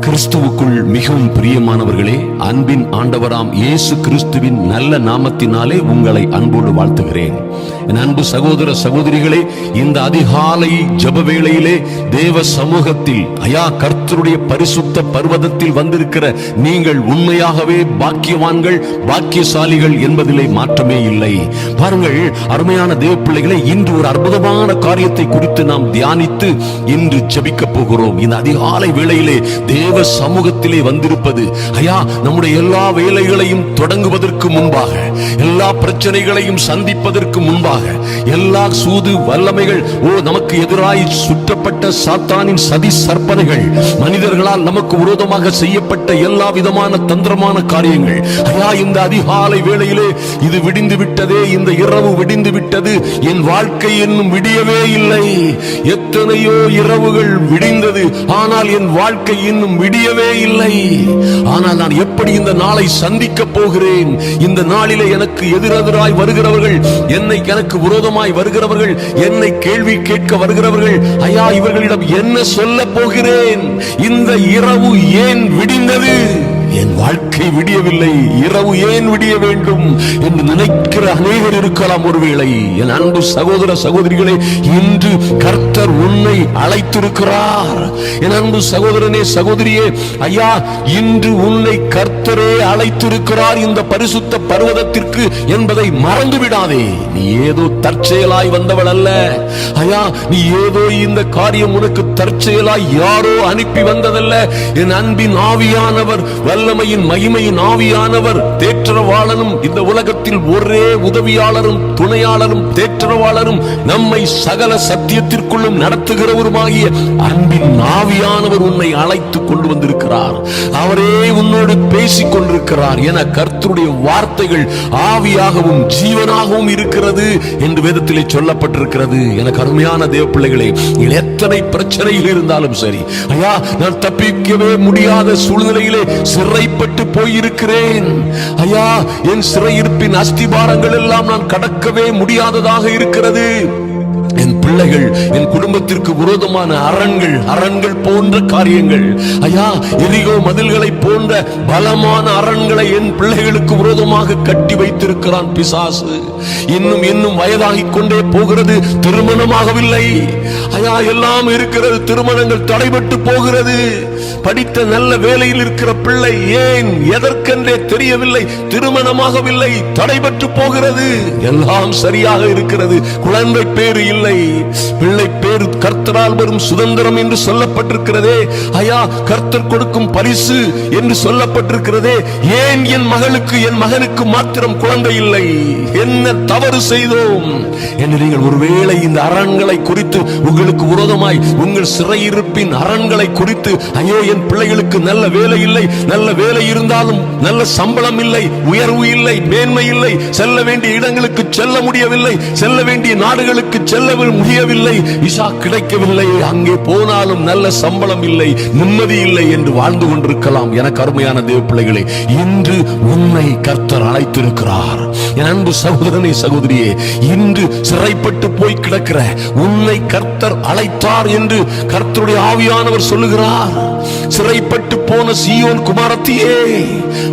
கிறிஸ்துவுக்குள் மிகவும் பிரியமானவர்களே, அன்பின் ஆண்டவராம் இயேசு கிறிஸ்துவின் நல்ல நாமத்தினாலே உங்களை அன்போடு வாழ்த்துகிறேன். என் அன்பு சகோதர சகோதரிகளே, இந்த அதிகாலை ஜெப வேளையிலே தேவ சமூகத்தில் கர்த்தருடைய பரிசுத்த பர்வதத்தில் வந்திருக்கிற நீங்கள் உண்மையாகவே பாக்கியவான்கள், பாக்கியசாலிகள் என்பதிலே மாற்றமே இல்லை. பாருங்கள் அருமையான தேவ பிள்ளைகளே, இன்று ஒரு அற்புதமான காரியத்தை குறித்து நாம் தியானித்து இன்று ஜெபிக்க போகிறோம். இந்த அதிகாலை வேளையிலே தேவ சமூகத்திலே வந்திருப்பது நம்முடைய எல்லா வேலைகளையும் தொடங்குவதற்கு முன்பாக, எல்லா பிரச்சனைகளையும் சந்திப்பதற்கு முன்பாக, எல்லா சூது வல்லமைகள் நமக்கு எதிராய் சுற்றப்பட்ட சாத்தானின் சதி சற்பனைகள், மனிதர்களால் நமக்கு விரோதமாக செய்யப்பட்ட எல்லா விதமான தந்திரமான காரியங்கள், இந்த அதிகாலை வேளையிலே இது விடிந்து விட்டதே, இந்த இரவு விடிந்து விட்டது, என் வாழ்க்கை இன்னும் விடியவே இல்லை. எத்தனையோ இரவுகள் விடிந்தது, ஆனால் என் வாழ்க்கை இன்னும் விடியவே இல்லை. ஆனால் நான் எப்படி இந்த நாளை சந்திக்க போகிறேன்? இந்த நாளிலே எனக்கு எதிரெதிராய் வருகிறவர்கள், எனக்கு விரோதமாய் வருகிறவர்கள், என்னை கேள்வி கேட்க வருகிறவர்கள், இவர்களிடம் என்ன சொல்ல போகிறேன்? இந்த இரவு ஏன் விடிந்தது? என் வாழ்க்கை விடியவில்லை, இரவு ஏன் விடிய வேண்டும் என்று நினைக்கிற அநேகர் இருக்கலாம். ஒருவேளை என் அன்பு சகோதர சகோதரிகளே, இன்று கர்த்தர் உன்னை அழைத்திருக்கிறார். என் அன்பு சகோதரனே சகோதரியே, இன்று உன்னை கர்த்தரே அழைத்திருக்கிறார் இந்த பரிசுத்த பர்வதத்திற்கு என்பதை மறந்து விடாதே. நீ ஏதோ தற்செயலாய் வந்தவள் அல்ல. நீ ஏதோ இந்த காரியம் உனக்கு தற்செயலாய் யாரோ அனுப்பி வந்ததல்ல. என் அன்பின் ஆவியானவர், வல்லமையின் மகிமையின் ஆவியானவர், தேற்றரவாளனும், இந்த உலகத்தில் ஒரே உதவியாளரும் துணையாளரும் தேற்றரவாளரும், நம்மை சகல சத்தியத்திற்குள்ளும் நடத்துகிறவருமாகிய அன்பின் ஆவியானவர் உன்னை அழைத்து கொண்டு வந்திருக்கிறார். அவரே உன்னோடு பேசிக் கொண்டிருக்கிறார். என கர்த்தருடைய வார்த்தைகள் ஆவியாகவும் ஜீவனாகவும் இருக்கிறது என்று வேதத்திலே சொல்லப்பட்டிருக்கிறது. எனக்கு அருமையான தேவ பிள்ளைகளே, எத்தனை பிரச்சனையில் இருந்தாலும் சரி, நான் தப்பிக்கவே முடியாத சூழ்நிலையிலே சிறைப்பட்டு போயிருக்கிறேன். என் சிறையிருப்பின் அஸ்திபாரங்கள் எல்லாம் நான் கடக்கவே முடியாததாக இருக்கிறது. என் பிள்ளைகள், என் குடும்பத்திற்கு விரோதமான அரண்கள் போன்ற காரியங்கள், எரிகோ மதில்களை போன்ற பலமான அரண்களை என் பிள்ளைகளுக்கு விரோதமாக கட்டி வைத்திருக்கிறான் பிசாசு. இன்னும் வயதாகிக் கொண்டே போகிறது, திருமணமாகவில்லை. எல்லாம் இருக்கிறது, திருமணங்கள் தடைபட்டு போகிறது. படித்த நல்ல வேலையில் இருக்கிற பிள்ளை ஏன் எதற்கென்றே தெரியவில்லை, திருமணமாகவில்லை, தடைபட்டு போகிறது. எல்லாம் சரியாக இருக்கிறது, குழந்தை பேரு இல்லை. பிள்ளை பேரு கர்த்தரால் வரும் சுதந்திரம் என்று சொல்லப்பட்டிருக்கிறதே, கர்த்தர் கொடுக்கும் பரிசு என்று சொல்லப்பட்டிருக்கிறதே. ஏன் என் மகளுக்கு, என் மகனுக்கு மாத்திரம் குழந்தை இல்லை? என்ன தவறு செய்தோம் என்று நீங்கள் ஒருவேளை இந்த அரண்களை குறித்து, உங்களுக்கு விரோதமாய் உங்கள் சிறையிருப்பின் அரண்களை குறித்து, என் பிள்ளைகளுக்கு நல்ல வேலை இல்லை, நல்ல வேலை இருந்தாலும் நல்ல சம்பளம் இல்லை, உயர்வு இல்லை, மேன்மை இல்லை, செல்ல வேண்டிய இடங்களுக்கு செல்ல முடியவில்லை, செல்ல வேண்டிய நாடுகளுக்கு செல்ல முடியவில்லை, விசா கிடைக்கவில்லை, அங்கே போனாலும் நல்ல சம்பளம் இல்லை, நிம்மதி இல்லை என்று வாழ்ந்து கொண்டிருக்கலாம். எனக்கு அருமையான தேவ பிள்ளைகளே, இன்று உன்னை கர்த்தர் அழைத்திருக்கிறார். என் அன்பு சகோதரனே சகோதரியே, இன்று சிறைப்பட்டு போய் கிடக்கிற உன்னை கர்த்தர் அழைத்தார் என்று கர்த்தருடைய ஆவியானவர் சொல்லுகிறார். சிறைப்பட்டு போன சீயோன் குமாரத்தியே,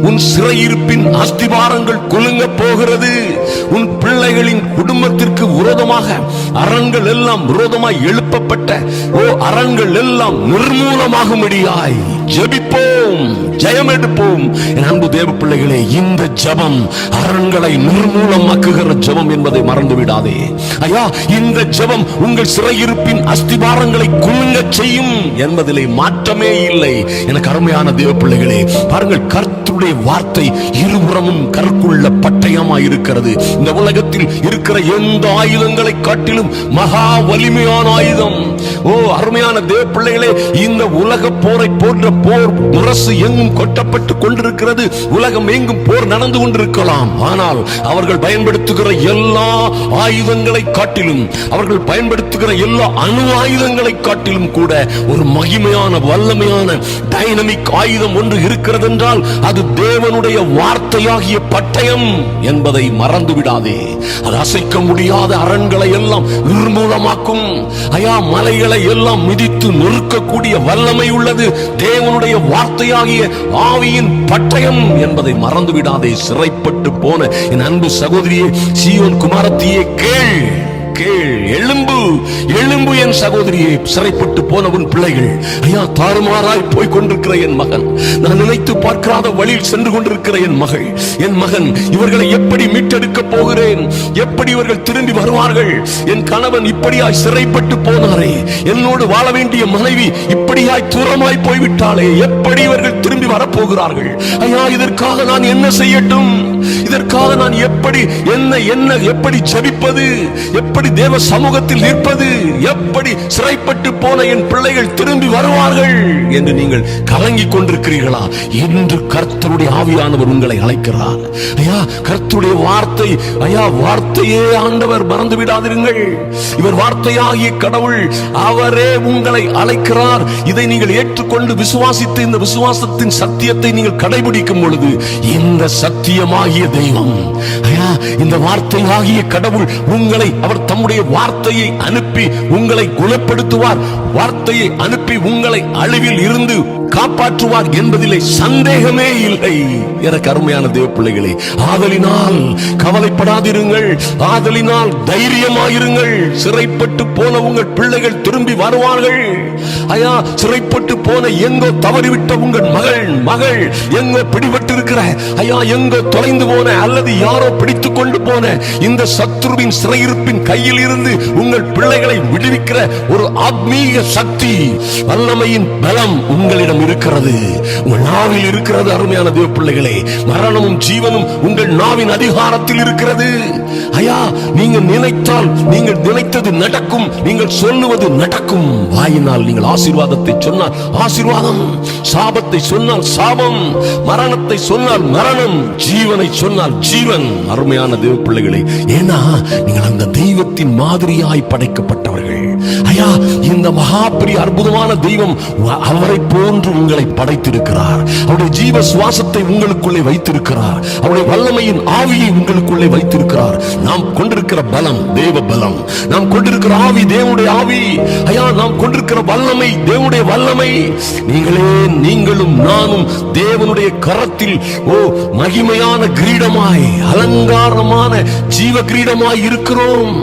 உன் சிறையிருப்பின் அஸ்திபாரங்கள் குலுங்க போகிறது. உன் பிள்ளைகளின் குடும்பத்திற்கு விரோதமாக அரண்கள் எல்லாம் விரோதமாய் எழுப்பப்பட்ட அரண்கள் எல்லாம் நிர்மூலமாகும்படியாய் ஜெபிப்போம், ஜெயம் எடுப்போம். என் அன்பு தேவ பிள்ளைகளே, இந்த ஜெபம் அரண்களை நிர்மூலமாக்குகிற ஜெபம் என்பதை மறந்து விடாதே. இந்த ஜெபம் உங்கள் சிறையிருப்பின் அஸ்திபாரங்களை குலுங்க செய்யும் என்பதிலே மாற்றமே இல்லை. எனக்கு அருமையான தேவ பிள்ளைகளே, பாருங்கள், கர்த்தருடைய வார்த்தை இருபுறமும் கற்குள்ள பட்டயமாய் இருக்கிறது. இந்த உலகத்தில் இருக்கிற எந்த ஆயுதங்களை காட்டிலும் மகா வலிமையான ஆயுதம். அருமையான தேவ பிள்ளைகளே, இந்த உலக போரை போன்ற போர் முரசு எங்கும் கொட்டப்பட்டு கொண்டிருக்கிறது. உலகம் எங்கும் போர் நடந்து கொண்டிருக்கலாம். ஆனால் அவர்கள் பயன்படுத்துகிற எல்லா ஆயுதங்களை காட்டிலும், அவர்கள் பயன்படுத்துகிற எல்லா அணு ஆயுதங்களை காட்டிலும் கூட ஒரு மகிமையான வல்லமையான டைனமிக் ஆயுதம் ஒன்று இருக்கிறது என்றால் அது அது தேவனுடைய வார்த்தையாகிய பட்டயம் என்பதை மறந்து விடாதே. அது அசைக்க முடியாத அரண்களை எல்லாம் நிர்மூலமாக்கும். ஐயா, மலைகளை எல்லாம் மிதித்து நொறுக்கக்கூடிய வல்லமை உள்ளது தேவனுடைய வார்த்தையாகிய ஆவியின் பட்டயம் என்பதை மறந்து விடாதே. சிறைப்பட்டு போன என் அன்பு சகோதரியே, சீயோன் குமாரத்தியே, கேள் கேள், எழும்பு எழும்பு என் சகோதரியே. சிறைப்பட்டு போன உன் பிள்ளைகள், ஐயா, தாறுமாறாய் போய் கொண்டிருக்கிற என் மகன், நான் நினைத்து பார்க்காத வழியில் சென்று கொண்டிருக்கிற என் மகள், என் மகன், இவர்களை எப்படி மீட்டெடுக்க போகிறேன்? எப்படி இவர்கள் திரும்பி வருவார்கள்? என் கணவன் இப்படியாய் சிறைப்பட்டு போனாரே, என்னோடு வாழ வேண்டிய மனைவி இப்படியாய் தூரமாய் போய்விட்டாளே, எப்படி இவர்கள் திரும்பி வரப்போகிறார்கள்? ஐயா, இதற்காக நான் என்ன செய்யட்டும்? இதற்காக நான் எப்படி ஜெபிப்பது? எப்படி தேவ சமூகத்தில் நிற்பது? எப்படி சிறைப்பட்டு போன என் பிள்ளைகள் திரும்பி வருவார்கள் என்று நீங்கள் கலங்கிக் கொண்டிருக்கிறீர்களா? இன்று கர்த்தருடைய ஆவியானவர் உங்களை அழைக்கிறார். ஐயா, கர்த்தருடைய வார்த்தை, ஐயா, வார்த்தையே ஆண்டவர், மறந்து விடாதிருங்கள். இவர் வார்த்தையாகிய கடவுள், அவரே உங்களை அழைக்கிறார். இதை நீங்கள் ஏற்றுக்கொண்டு விசுவாசித்து இந்த விசுவாசத்தின் சத்தியத்தை நீங்கள் கடைபிடிக்கும் பொழுது இந்த சத்தியமாகிய தெய்வம், ஐயா, இந்த வார்த்தையாகிய கடவுள் உங்களை, அவர் தம்முடைய வார்த்தையை அனுப்பி உங்களை குணப்படுத்துவார். வார்த்தையை அனுப்பி உங்களை அழிவில் இருந்து காப்பாற்றுவார் என்பதிலே சந்தேகமே இல்லை. எனக்கு அருமையான தேவ பிள்ளைகளே, ஆதலினால் கவலைப்படாதிருங்கள், ஆதலினால் தைரியமாயிருங்கள். சிறைப்பட்டு போன உங்கள் பிள்ளைகள் திரும்பி வருவார்கள். ஐயா, சிறைப்பட்டு போன, எங்கோ தவறிவிட்ட உங்கள் மகள் எங்கோ பிடிபட்டு இருக்கிற, ஐயா, எங்கோ தொலைந்து போன அல்லது யாரோ பிடித்துக் கொண்டு போன இந்த சத்ருவின் சிறையிருப்பின் கையில் இருந்து உங்கள் பிள்ளைகளை விடுவிக்கிற ஒரு ஆத்மீக சக்தி, வல்லமையின் பலம் உங்களிடம் இருக்கிறது, உங்கள் நாவில் இருக்கிறது. அருமையான தேவ பிள்ளைகளே, மரணமும் ஜீவனும் உங்கள் நாவின் அதிகாரத்தில் இருக்கிறது. ஐயா, நீங்கள் நினைத்தால் நீங்கள் நினைத்தது நடக்கும், நீங்கள் சொல்லுவது நடக்கும். வாயினால் நீங்கள் ஆசீர்வாதத்தை சொன்னால் ஆசீர்வாதம், சாபத்தை சொன்னால் சாபம், மரணத்தை சொன்னால் மரணம், ஜீவனை சொன்னால் ஜீவன். அருமையான தேவ பிள்ளைகளே, ஏன்னா நீங்கள் அந்த தெய்வத்தின் மாதிரியாய் படைக்கப்பட்டவர்கள். ஐயா, இந்த மகாபெரிய அற்புதமான தெய்வம் அவரை போன்று உங்களை படைத்திருக்கிறார். அவருடைய ஜீவ சுவாசத்தை உங்களுக்குள்ளே வைத்திருக்கிறார். அவருடைய வல்லமையின் ஆவியை உங்களுக்குள்ளே வைத்திருக்கிறார். நாம் கொண்டிருக்கிற பலம் தேவ பலம், நாம் கொண்டிருக்கிற ஆவி தேவனுடைய ஆவி. ஐயா, நாம் கொண்டிருக்கிற வல்லமை தேவனுடைய வல்லமை. நீங்களும் நானும் தேவனுடைய கரத்தில் மகிமையான கிரீடமாய், அலங்காரமான ஜீவ கிரீடமாய் இருக்கிறோம்.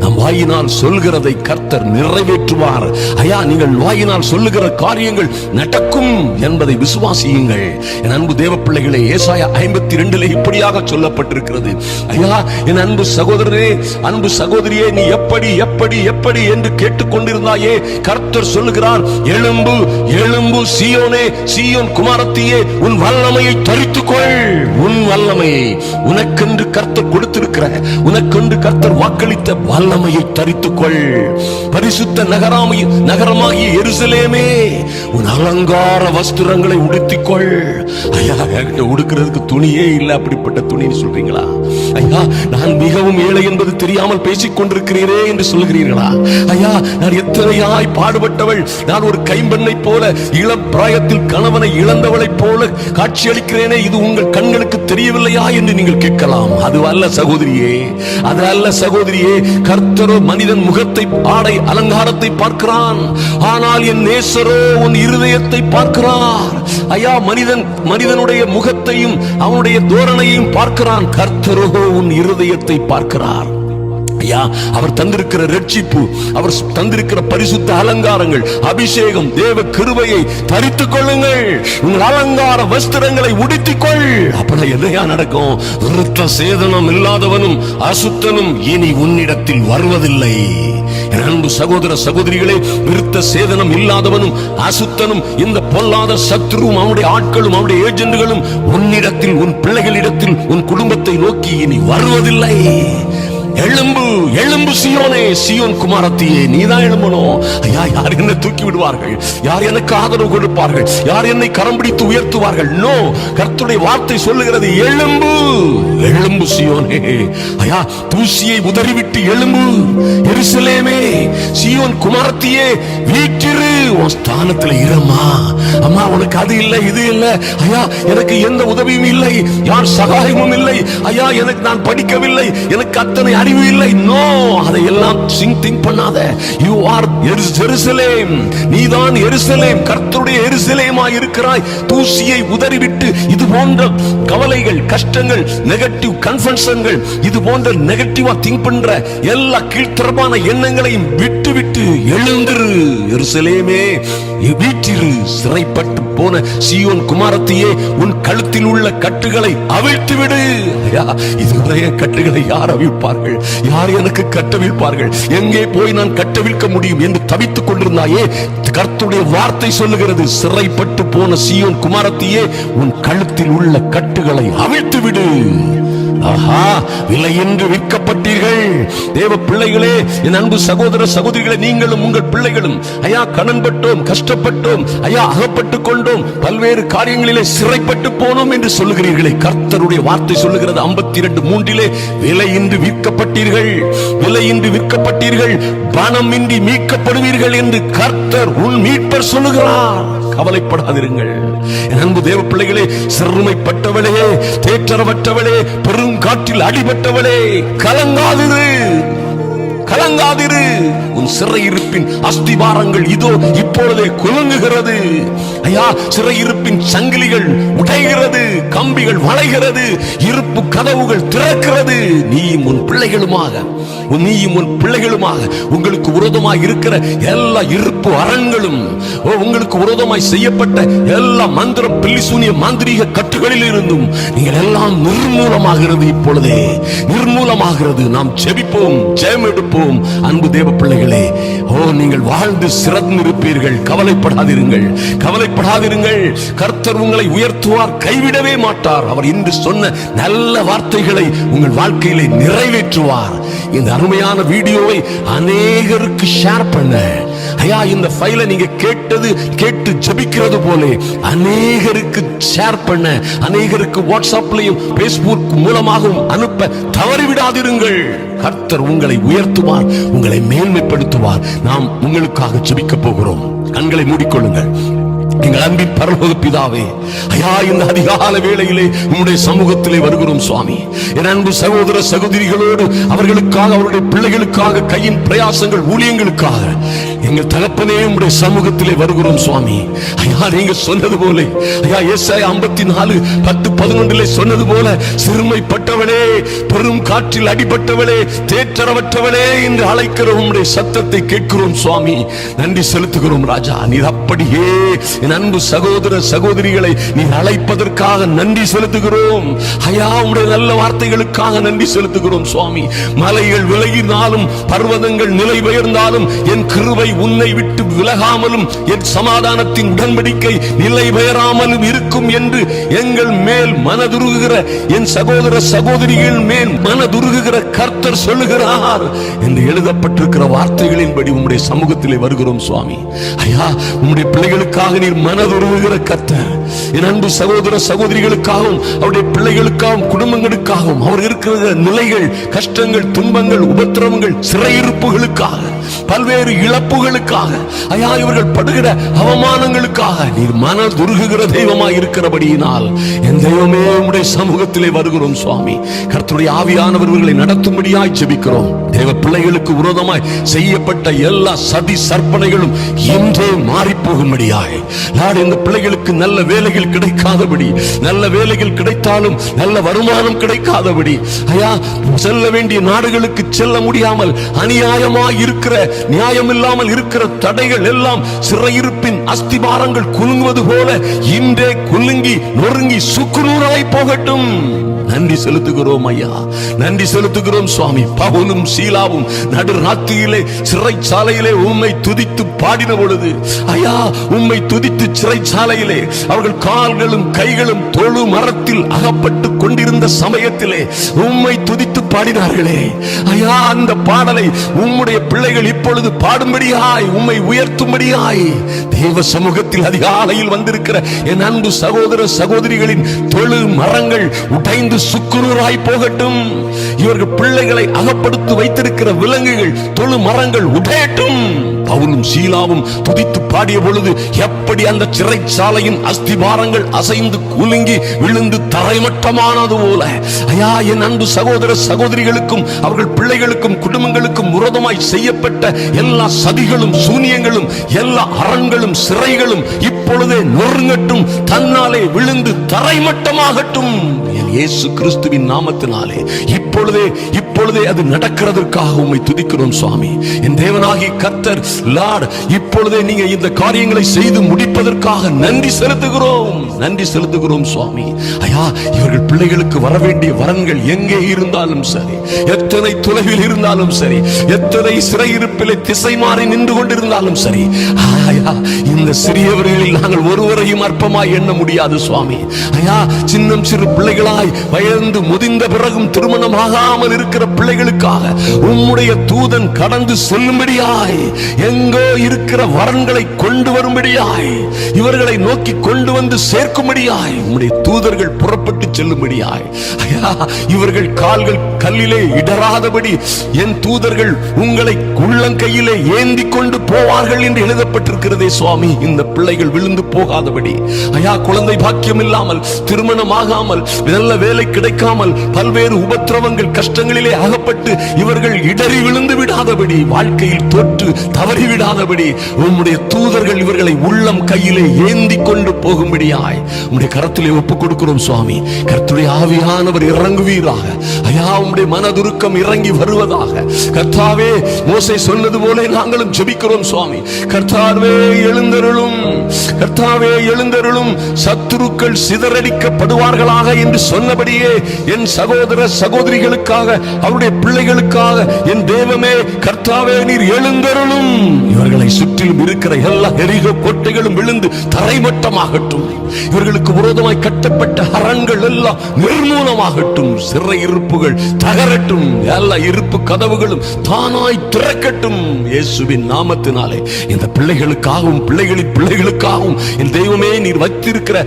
நம் வாயினால் சொல்கிறதை கர்த்தர் நிறைவேற்றுவார். ஐயா, நீங்கள் வாயினால் சொல்லுகிற காரியங்கள் நடக்கும் என்பதை விசுவாசியுங்கள். என் அன்பு தேவ பிள்ளைகளே, ஏசாயா 52 இப்படியாக சொல்லப்பட்டிருக்கிறது. ஐயா, என் அன்பு சகோதரரே, அன்பு சகோதரியே, நீ எப்படி எப்படி எப்படி என்று கேட்டுக்கொண்டிருந்தாயே, கர்த்தர் சொல்லுகிறார், எழும்பு எழும்பு சீயோனே, சீயோன் குமாரத்தியே, உன் வல்லமையை தரித்துக்கொள். உன் வல்லமையை, உனக்கென்று கர்த்தர் கொடுத்திருக்கிற, உனக்கென்று கர்த்தர் வாக்களித்த வல்லமையை தரித்துக்கொள். பரிசுத்த நகரமாகிய எருசலேமே, உன் அலங்கார வஸ்திரங்களை உடுத்திக்கொள். ஐயா, உடுக்கிறதுக்கு துணியே இல்லை, அப்படிப்பட்ட துணின்னு சொல்றீங்களா? ஐயா, நான் மிகவும் ஏழை என்பது தெரியாமல் பேசிக் கொண்டிருக்கிறீரே என்று சொல்கிறீர்களா? ஐயா, நான் எத்தனையாய் பாடுபட்டவள், நான் ஒரு கைம்பெண்ணை போல, இளம் பிராயத்தில் கணவனை இழந்தவளை போல காட்சி அளிக்கிறேனே, இது உங்கள் கண்களுக்கு தெரியவில்லையா என்று நீங்கள் கேட்கலாம். அது அல்ல சகோதரியே, அது அல்ல சகோதரியே. கர்த்தரோ மனிதன் முகத்தை, ஆடை, அலங்காரத்தை பார்க்கிறான், ஆனால் என் நேசரோ உன் இருதயத்தை பார்க்கிறார். ஐயா, மனிதனுடைய முகத்தையும் அவனுடைய தோரணையையும் பார்க்கிறான், கர்த்தரோ உன் இருதயத்தை பார்க்கிறார். ஐயா, அவர் தந்திருக்கிற ரட்சிப்பு, அவர் தந்திருக்கிற பரிசுத்த அலங்காரங்கள், அபிஷேகம், தேவ கிருபையை தரித்துக் கொள்ளுங்கள். உங்கள் அலங்கார வஸ்திரங்களை உடுத்திக்கொள். அப்படி என்னையா நடக்கும்? விருத்த சேதனம் இல்லாதவனும் அசுத்தனும் இனி உன்னிடத்தில் வருவதில்லை. என் அன்பு சகோதர சகோதரிகளே, விருத்த சேதனம் இல்லாதவனும் அசுத்தனும், இந்த பொல்லாத சத்ருவும் அவனுடைய ஆட்களும் அவனுடைய ஏஜென்ட்களும் உன்னிடத்தில், உன் பிள்ளைகளிடத்தில், உன் குடும்பத்தை நோக்கி இனி வருவதில்லை. எழும்பு எழும்பு சீயோனே, சீயோன் குமாரத்தியே, நீதான் எழும்பணும். ஐயா, யார் என்னை தூக்கி விடுவார்கள்? யார் எனக்கு ஆதரவு கொடுப்பார்கள்? யார் என்னை கரம் பிடித்து உயர்த்துவார்கள்? நோ, கர்த்தருடைய வார்த்தை சொல்லுகிறது, எழும்பு எழும்பு சீயோனே. ஐயா, தூசியை உதறிவிட்டு எழும்பு எருசலேமே, சீயோன் குமாரத்தியே, வீற்றிரு, உன் ஸ்தானத்தில் இருமா. அம்மா, உனக்கு அது இல்லை, இது இல்லை. ஐயா, எனக்கு எந்த உதவியும் இல்லை, யார் சகாயமும் இல்லை. ஐயா, எனக்கு நான் படிக்கவில்லை, எனக்கு அத்தனை அறிவு இல்லை. நோ, அதையெல்லாம் திங்க் பண்ணாத. யூ ஆர் எருசலேம், நீதான் எருசலேம், கர்த்தருடைய எருசலேமா இருக்கிறாய். தூசியை உதறிவிட்டு இது போன்ற கவலைகள், கஷ்டங்கள், நெகட்டிவ் கன்ஃபெஷன்கள், இது போன்ற நெகட்டிவா திங்க் பண்ற எல்லா கீழ்த்தரமான எண்ணங்களையும் விட்டு விட்டு எழுந்திரு எருசலேமே, வீற்றிரு. சிறைப்பட்டு போன சீயோன் குமாரத்தியே, உன் கழுத்தில் உள்ள கட்டுகளை அவிழ்த்து விடு. இதுவரைய கட்டுகளை யார் அவிழ்ப்பார்கள்? யார் எனக்கு கட்டவிழ்ப்பார்கள்? எங்கே போய் நான் கட்டவிழ்க்க முடியும் என்று தவித்துக் கொண்டிருந்தாயே, கர்த்தருடைய வார்த்தை சொல்லுகிறது, சிறைப்பட்டு போன சீயோன் குமாரத்தியே, உன் கழுத்தில் உள்ள கட்டுகளை அவிழ்த்து விடு. ஆஹா, விலையின்றி விற்கப்பட்டீர்கள். தேவ பிள்ளைகளே, என் அன்பு சகோதர சகோதரிகளே, நீங்களும் உங்கள் பிள்ளைகளும் ஐயா கடன்பட்டோம், கஷ்டப்பட்டோம், ஐயா அகப்பட்டு கொண்டோம், பல்வேறு காரியங்களிலே சிறைப்பட்டு போனோம் என்று சொல்லுகிறீர்களே, கர்த்தருடைய வார்த்தை சொல்லுகிறது 52:3, விலையின்றி விற்கப்பட்டீர்கள், விலையின்றி விற்கப்பட்டீர்கள், பணமின்றி மீட்கப்படுவீர்கள் என்று கர்த்தர் உன் மீட்பர் சொல்லுகிறார். கவலைப்படாதிருங்கள் என் அன்பு தேவ பிள்ளைகளே. சிறுமைப்பட்டவளே, தேற்றரவற்றவளே, பெரும் காற்றில் அடிபட்டவளே, கலங்காதிரு, கலங்காதிரு. உன் சிறையிருப்பின் அஸ்திவாரங்கள் இதோ இப்பொழுதே குலுங்குகிறது. ஐயா, சிறையிருப்பின் சங்கிலிகள் உடைகிறது, கம்பிகள் வளைகிறது, இருப்பு கதவுகள் திறக்கிறது. நீயும் உன் பிள்ளைகளுமாக உங்களுக்கு விரோதமாய் இருக்கிற எல்லா இருப்பு அரண்களும், உங்களுக்கு விரோதமாய் செய்யப்பட்ட எல்லா மந்திர பில்லிசூனிய மாந்திரீக கட்டுகளில் இருந்தும் நீங்கள் எல்லாம் நிர்மூலமாகிறது. இப்பொழுதே நிர்மூலமாகிறது. நாம் ஜெபிப்போம், ஜெயம் எடுப்போம். அன்பு தேவ பிள்ளைகளே, நீங்கள் வாழ்ந்து சிறந்திருப்பீர்கள். கவலைப்படாதிருங்கள், கவலைப்படாதிருங்கள். கர்த்தர் உங்களை உயர்த்துவார், கைவிடவே மாட்டார். அவர் இன்று சொன்ன நல்ல வார்த்தைகளை உங்கள் வாழ்க்கையிலே நிறைவேற்றுவார். இந்த அருமையான வீடியோவை அநேகருக்கு ஷேர் பண்ண, ஐயா, இந்த ஃபைலை நீங்க கேட்டு ஜெபிக்கிறது போல அநேகருக்கு ஷேர் பண்ண, அநேகருக்கு வாட்ஸ்அப்லையும் பேஸ்புக் மூலமாகவும் அனுப்ப தவறிவிடாதிருங்கள். கர்த்தர் உங்களை உயர்த்துவார், உங்களை மேன்மைப்படுத்துவார். நாம் உங்களுக்காக ஜெபிக்க போகிறோம். கண்களை மூடிக்கொள்ளுங்கள். எங்கள் அன்பின் பரலோக பிதாவே, ஐயா, இந்த அதிகால வேளையிலே உம்முடைய சமூகத்திலே வருகிறோம் சுவாமி. என் அன்பு சகோதர சகோதரிகளோடு, அவர்களுக்காக, அவருடைய பிள்ளைகளுக்காக, கையின் பிரயாசங்கள், ஊழியங்களுக்காக எங்கள் தகப்பனே உம்முடைய சமூகத்திலே வருகிறோம் சுவாமி. ஐயா, நீங்க சொன்னது போல, ஐயா, ஏசாயா 54:10-11 சொன்னது போல, சிறுமைப்பட்டவளே, பெரும் காற்றில் அடிபட்டவளே, தேற்றரவற்றவளே என்று அழைக்கிற உம்முடைய சத்தத்தை கேட்கிறோம் சுவாமி. நன்றி செலுத்துகிறோம் ராஜா. நீர் அப்படியே என் அன்பு சகோதர சகோதரிகளை நீர் அழைப்பதற்காக நன்றி செலுத்துகிறோம். ஐயா, உம்முடைய நல்ல வார்த்தைகளுக்காக நன்றி செலுத்துகிறோம் சுவாமி. மலைகள் விலகினாலும், பர்வதங்கள் நிலை பெயர்ந்தாலும், என் கிருபை உன்னை விட்டு விலகாமலும், என் சமாதானத்தின் உடன்படிக்கை நிலை பெயராமலும் இருக்கும் என்று எங்கள் மேல் மனதுருகுகிற என் சகோதர சகோதரிகள் மேல் மனதுருகுகிற கர்த்தர் சொல்லுகிறார் என்று எழுதப்பட்டிருக்கிற வார்த்தைகளின்படி உம்முடைய சமூகத்திலே வருகிறோம் சுவாமி. ஐயா, உம்முடைய பிள்ளைகளுக்காக நீர் மனதுருகுகிற கர்த்தர். என் அன்பு சகோதர சகோதரிகளுக்காகவும், அவருடைய பிள்ளைகளுக்காகவும், குடும்பங்களுக்காகவும், அவர் இருக்கிற நிலைகள், கஷ்டங்கள், துன்பங்கள், உபத்திரவங்கள், சிறையிருப்புகளுக்காக, பல்வேறு இழப்புகளுக்காக, ஐயா, இவர்கள் படுகிற அவமானங்களுக்காக நீர் மனதுருகுகிற தெய்வமாய் இருக்கிறபடியினால் என் தெய்வமே உம்முடைய சமூகத்திலே வருகிறோம் சுவாமி. கர்த்தருடைய ஆவியானவர் இவர்களை நடத்தும்படியாய் ஜெபிக்கிறோம். தேவ பிள்ளைகளுக்கு விரோதமாய் செய்யப்பட்ட எல்லா சதி சற்பனைகளும் இன்றே மாறி போகும்படியாய், இந்த பிள்ளைகளுக்கு நல்ல வேலைகள் கிடைக்காதபடி, நல்ல வேலைகள் கிடைத்தாலும் நல்ல வருமானம் கிடைக்காதபடி, ஐயா, செல்ல வேண்டிய நாடுகளுக்கு செல்ல முடியாமல் அநியாயமாய் இருக்கிற, நியாயம் இல்லாமல் இருக்கிற தடைகள் எல்லாம் சிறையிருப்பின் அஸ்திபாரங்கள் குலுங்குவது போல இன்றே குலுங்கி நொறுங்கி சுக்குநூறாய் போகட்டும். நன்றி செலுத்துகிறோம் ஐயா, நன்றி செலுத்துகிறோம் சுவாமி. பவுலும் சீலாவும் நடுராத்திரியிலே சிறைச்சாலையிலே உம்மை துதித்து பாடின பொழுது, ஐயா, உம்மை துதித்து சிறைச்சாலையிலே அவர்கள் கால்களும் கைகளும் தொழு மரத்தில் அகப்பட்டு கொண்டிருந்த சமயத்திலே உம்மை துதித்து பாடினார்களே ஐயா, அந்த பாடலை உம்முடைய பிள்ளைகள் இப்பொழுது பாடும்படியாய், உம்மை உயர்த்தும்படியாய் தேவ சமூகத்தில் அதிகாலையில் வந்திருக்கிற என் அன்பு சகோதர சகோதரிகளின் தொழு மரங்கள் உடைந்து சுக்குநூறாய் போகட்டும். இவர்கள் பிள்ளைகளை அகப்படுத்தி வைத்திருக்கிற விலங்குகள், தொழு மரங்கள் உடையட்டும். பவுலும் சீலாவும் துதித்து பாடிய பொழுது எப்படி அந்த சிறைச்சாலையின் அஸ்திபாரங்கள் அசைந்து குலுங்கி விழுந்து தரைமட்டமானது போல ஐயா, என் அன்பு சகோதர சகோதரிகளுக்கும் அவர்கள் பிள்ளைகளுக்கும் குடும்பங்களுக்கும் விரோதமாய் செய்யப்பட்ட எல்லா சதிகளும் சூனியங்களும் எல்லா அரண்களும் சிறைகளும் இப்பொழுதே நொறுங்கட்டும், தன்னாலே விழுந்து தரைமட்டமாகட்டும். இயேசு கிறிஸ்துவின் நாமத்தினாலே இப்பொழுதே அது நடக்கிறதற்காக உம்மை துதிக்கிறோம் சுவாமி. என் தேவனாகிய கர்த்தர் லார்ட், இப்பொழுதே நீங்க இந்த காரியங்களை செய்து முடிப்பதற்காக நன்றி செலுத்துகிறோம் சுவாமி. ஐயா, இவர்கள் பிள்ளைகளுக்கு வர வேண்டிய வரன்கள் எங்கே இருந்தாலும் சரி, எத்தனை தொலைவில் இருந்தாலும் சரி, எத்தனை சிறையிருப்பிலே திசை மாறி நின்று கொண்டிருந்தாலும் சரி, ஐயா, இந்த சிறியவர்களில் நாங்கள் ஒருவரையும் அற்பமாய் எண்ண முடியாது சுவாமி. ஐயா, சின்னம் சிறு பிள்ளைகளாய் வயது முதிர்ந்த பிறகும் திருமணம் ஆகாமல் இருக்கிற பிள்ளைகளுக்காக உம்முடைய தூதன் கடந்து செல்லும்படியாய், எங்கோ இருக்கிற வரன்களை கொண்டு வரும்படியாய், இவர்களை நோக்கி கொண்டு வந்து சேர்க்கும்படியாய் உம்முடைய தூதர்கள் புறப்பட்டு செல்லும்படியாய், இவர்கள் கால்கள் கல்லிலே இடராதபடி என் தூதர்கள் உங்களை உள்ளங்கையிலே ஏந்தி கொண்டு போவார்கள் என்று எழுதப்பட்டிருக்கிறதே சுவாமி. இந்த பிள்ளைகள் விழுந்து போகாதபடி ஐயா, குழந்தை பாக்கியம் இல்லாமல், திருமணம் ஆகாமல், நல்ல வேலை கிடைக்காமல், பல்வேறு உபத்திரவங்கள் கஷ்டங்களிலே அகப்பட்டு இவர்கள் இடறி விழுந்து விடாதபடி, வாழ்க்கையில் தொற்று தவறி விடாதபடி உம்முடைய தூதர்கள் இவர்களை உள்ளம் கையிலே ஏந்தி கொண்டு போகும்படியாய் உம்முடைய கரத்திலே ஒப்புக் கொடுக்கிறோம் சுவாமி. கர்த்தருடைய ஆவியானவர் இறங்குவீராக ஐயா, உம்முடைய மனதுருக்கம் இறங்கி வருவதாக. கர்த்தாவே, மோசே சொன்னது போல நாங்களும் ஜெபிக்கிறோம் சுவாமி. கர்த்தாவே எழுந்தருளும், கர்த்தாவே எழுந்தருளும், சத்துருக்கள் சிதறடிக்கப்படுவார்களாக என்று சொன்னபடியே என் சகோதர சகோதரிகளுக்காக, அவருடைய பிள்ளைகளுக்காக என் தேவமே கர்த்தாவே நீர் எழுந்தருளும். இவர்களை சுற்றிலும் இருக்கிற எல்லா எரிகோ கோட்டைகளும் விழுந்து தரைமட்டமாகட்டும். இவர்களுக்கு விரோதமாய் கட்டப்பட்ட அரண்கள் எல்லாம் நிர்மூலமாகட்டும். சிறை இருப்புகள் தகரட்டும். எல்லா இருப்பு கதவுகளும் தானாய் திறக்கட்டும். இயேசுவின் நாமத்தினாலே இந்த பிள்ளைகளுக்காகவும் பிள்ளைகளின் பிள்ளைகளுக்காகவும் என் தெய்வமே நீர் வைத்திருக்கிற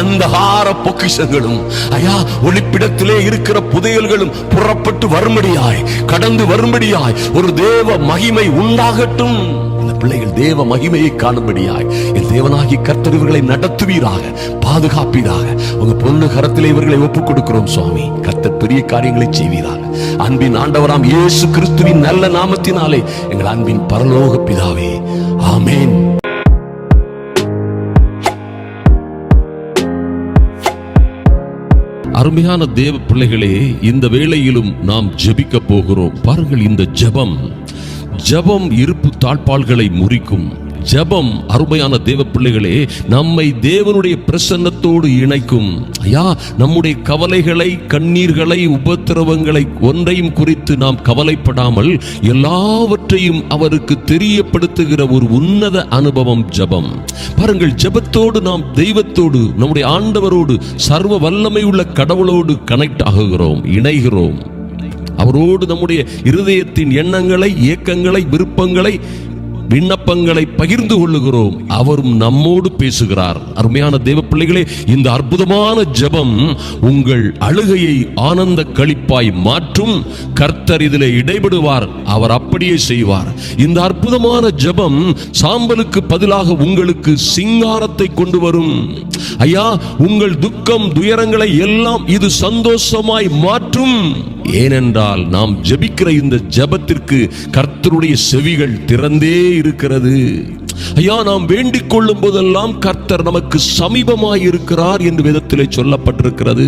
அந்த ஆர பொக்கிஷங்களும் ஐயா, ஒளிப்பிடத்திலே இருக்கிற புதையல்களும் புறப்பட்டு வரும்படியாய், கடந்து வரும்படியாய் ஒரு தேவ மகிமை உண்டாகட்டும். இந்த பிள்ளைகள் தேவ மகிமையை காணும்படியாய் என் தேவனாகி கர்த்தர் இவர்களை நடத்துவீராக, பாதுகாப்பீராக. உங்க பொண்ணு கரத்திலே இவர்களை ஒப்புக் கொடுக்கிறோம் சுவாமி. கர்த்தர் பெரிய காரியங்களை செய்வீராக. அன்பின் ஆண்டவராம் இயேசு கிறிஸ்துவின் நல்ல நாமத்தினாலே எங்கள் அன்பின் பரலோக பிதாவே, ஆமென். அருமையான தேவ பிள்ளைகளே, இந்த வேளையிலும் நாம் ஜெபிக்க போகிறோம். பாருங்கள், இந்த ஜெபம் இருப்பு தாழ்பால்களை முறிக்கும். ஜெபம், அருமையான தேவ பிள்ளைகளே, நம்மை தேவனுடைய பிரசன்னத்தோடு இணைக்கும். ஐயா, நம்முடைய கவலைகளை, கண்ணீர்களை, உபத்திரவங்களை ஒன்றையும் குறித்து நாம் கவலைப்படாமல் எல்லாவற்றையும் அவருக்கு தெரியப்படுத்துகிற ஒரு உன்னத அனுபவம் ஜெபம். பாருங்கள், ஜெபத்தோடு நாம் தெய்வத்தோடு, நம்முடைய ஆண்டவரோடு, சர்வ வல்லமை உள்ள கடவுளோடு கனெக்ட் ஆகுகிறோம், இணைகிறோம். அவரோடு நம்முடைய இருதயத்தின் எண்ணங்களை, ஏக்கங்களை, விருப்பங்களை, விண்ணப்பங்களை பகிர்ந்து கொள்ளுகிறோம். அவரும் நம்மோடு பேசுகிறார். அருமையான தேவ பிள்ளைகளே, இந்த அற்புதமான ஜெபம் உங்கள் அழுகையை ஆனந்த களிப்பாய் மாற்றும். கர்த்தர் இதிலே இடைபடுவார், அவர் அப்படியே செய்வார். இந்த அற்புதமான ஜெபம் சாம்பலுக்கு பதிலாக உங்களுக்கு சிங்காரத்தை கொண்டு வரும். ஐயா, உங்கள் துக்கம் துயரங்களை எல்லாம் இது சந்தோஷமாய் மாற்றும். ஏனென்றால் நாம் ஜெபிக்கிற இந்த ஜெபத்திற்கு கர்த்தருடைய செவிகள் திறந்தே இருக்கிறது. ஐயா, நாம் வேண்டிக் கொள்ளும் போதெல்லாம் கர்த்தர் நமக்கு சமீபமாய் இருக்கிறார் என்று வேதத்திலே சொல்லப்பட்டிருக்கிறது.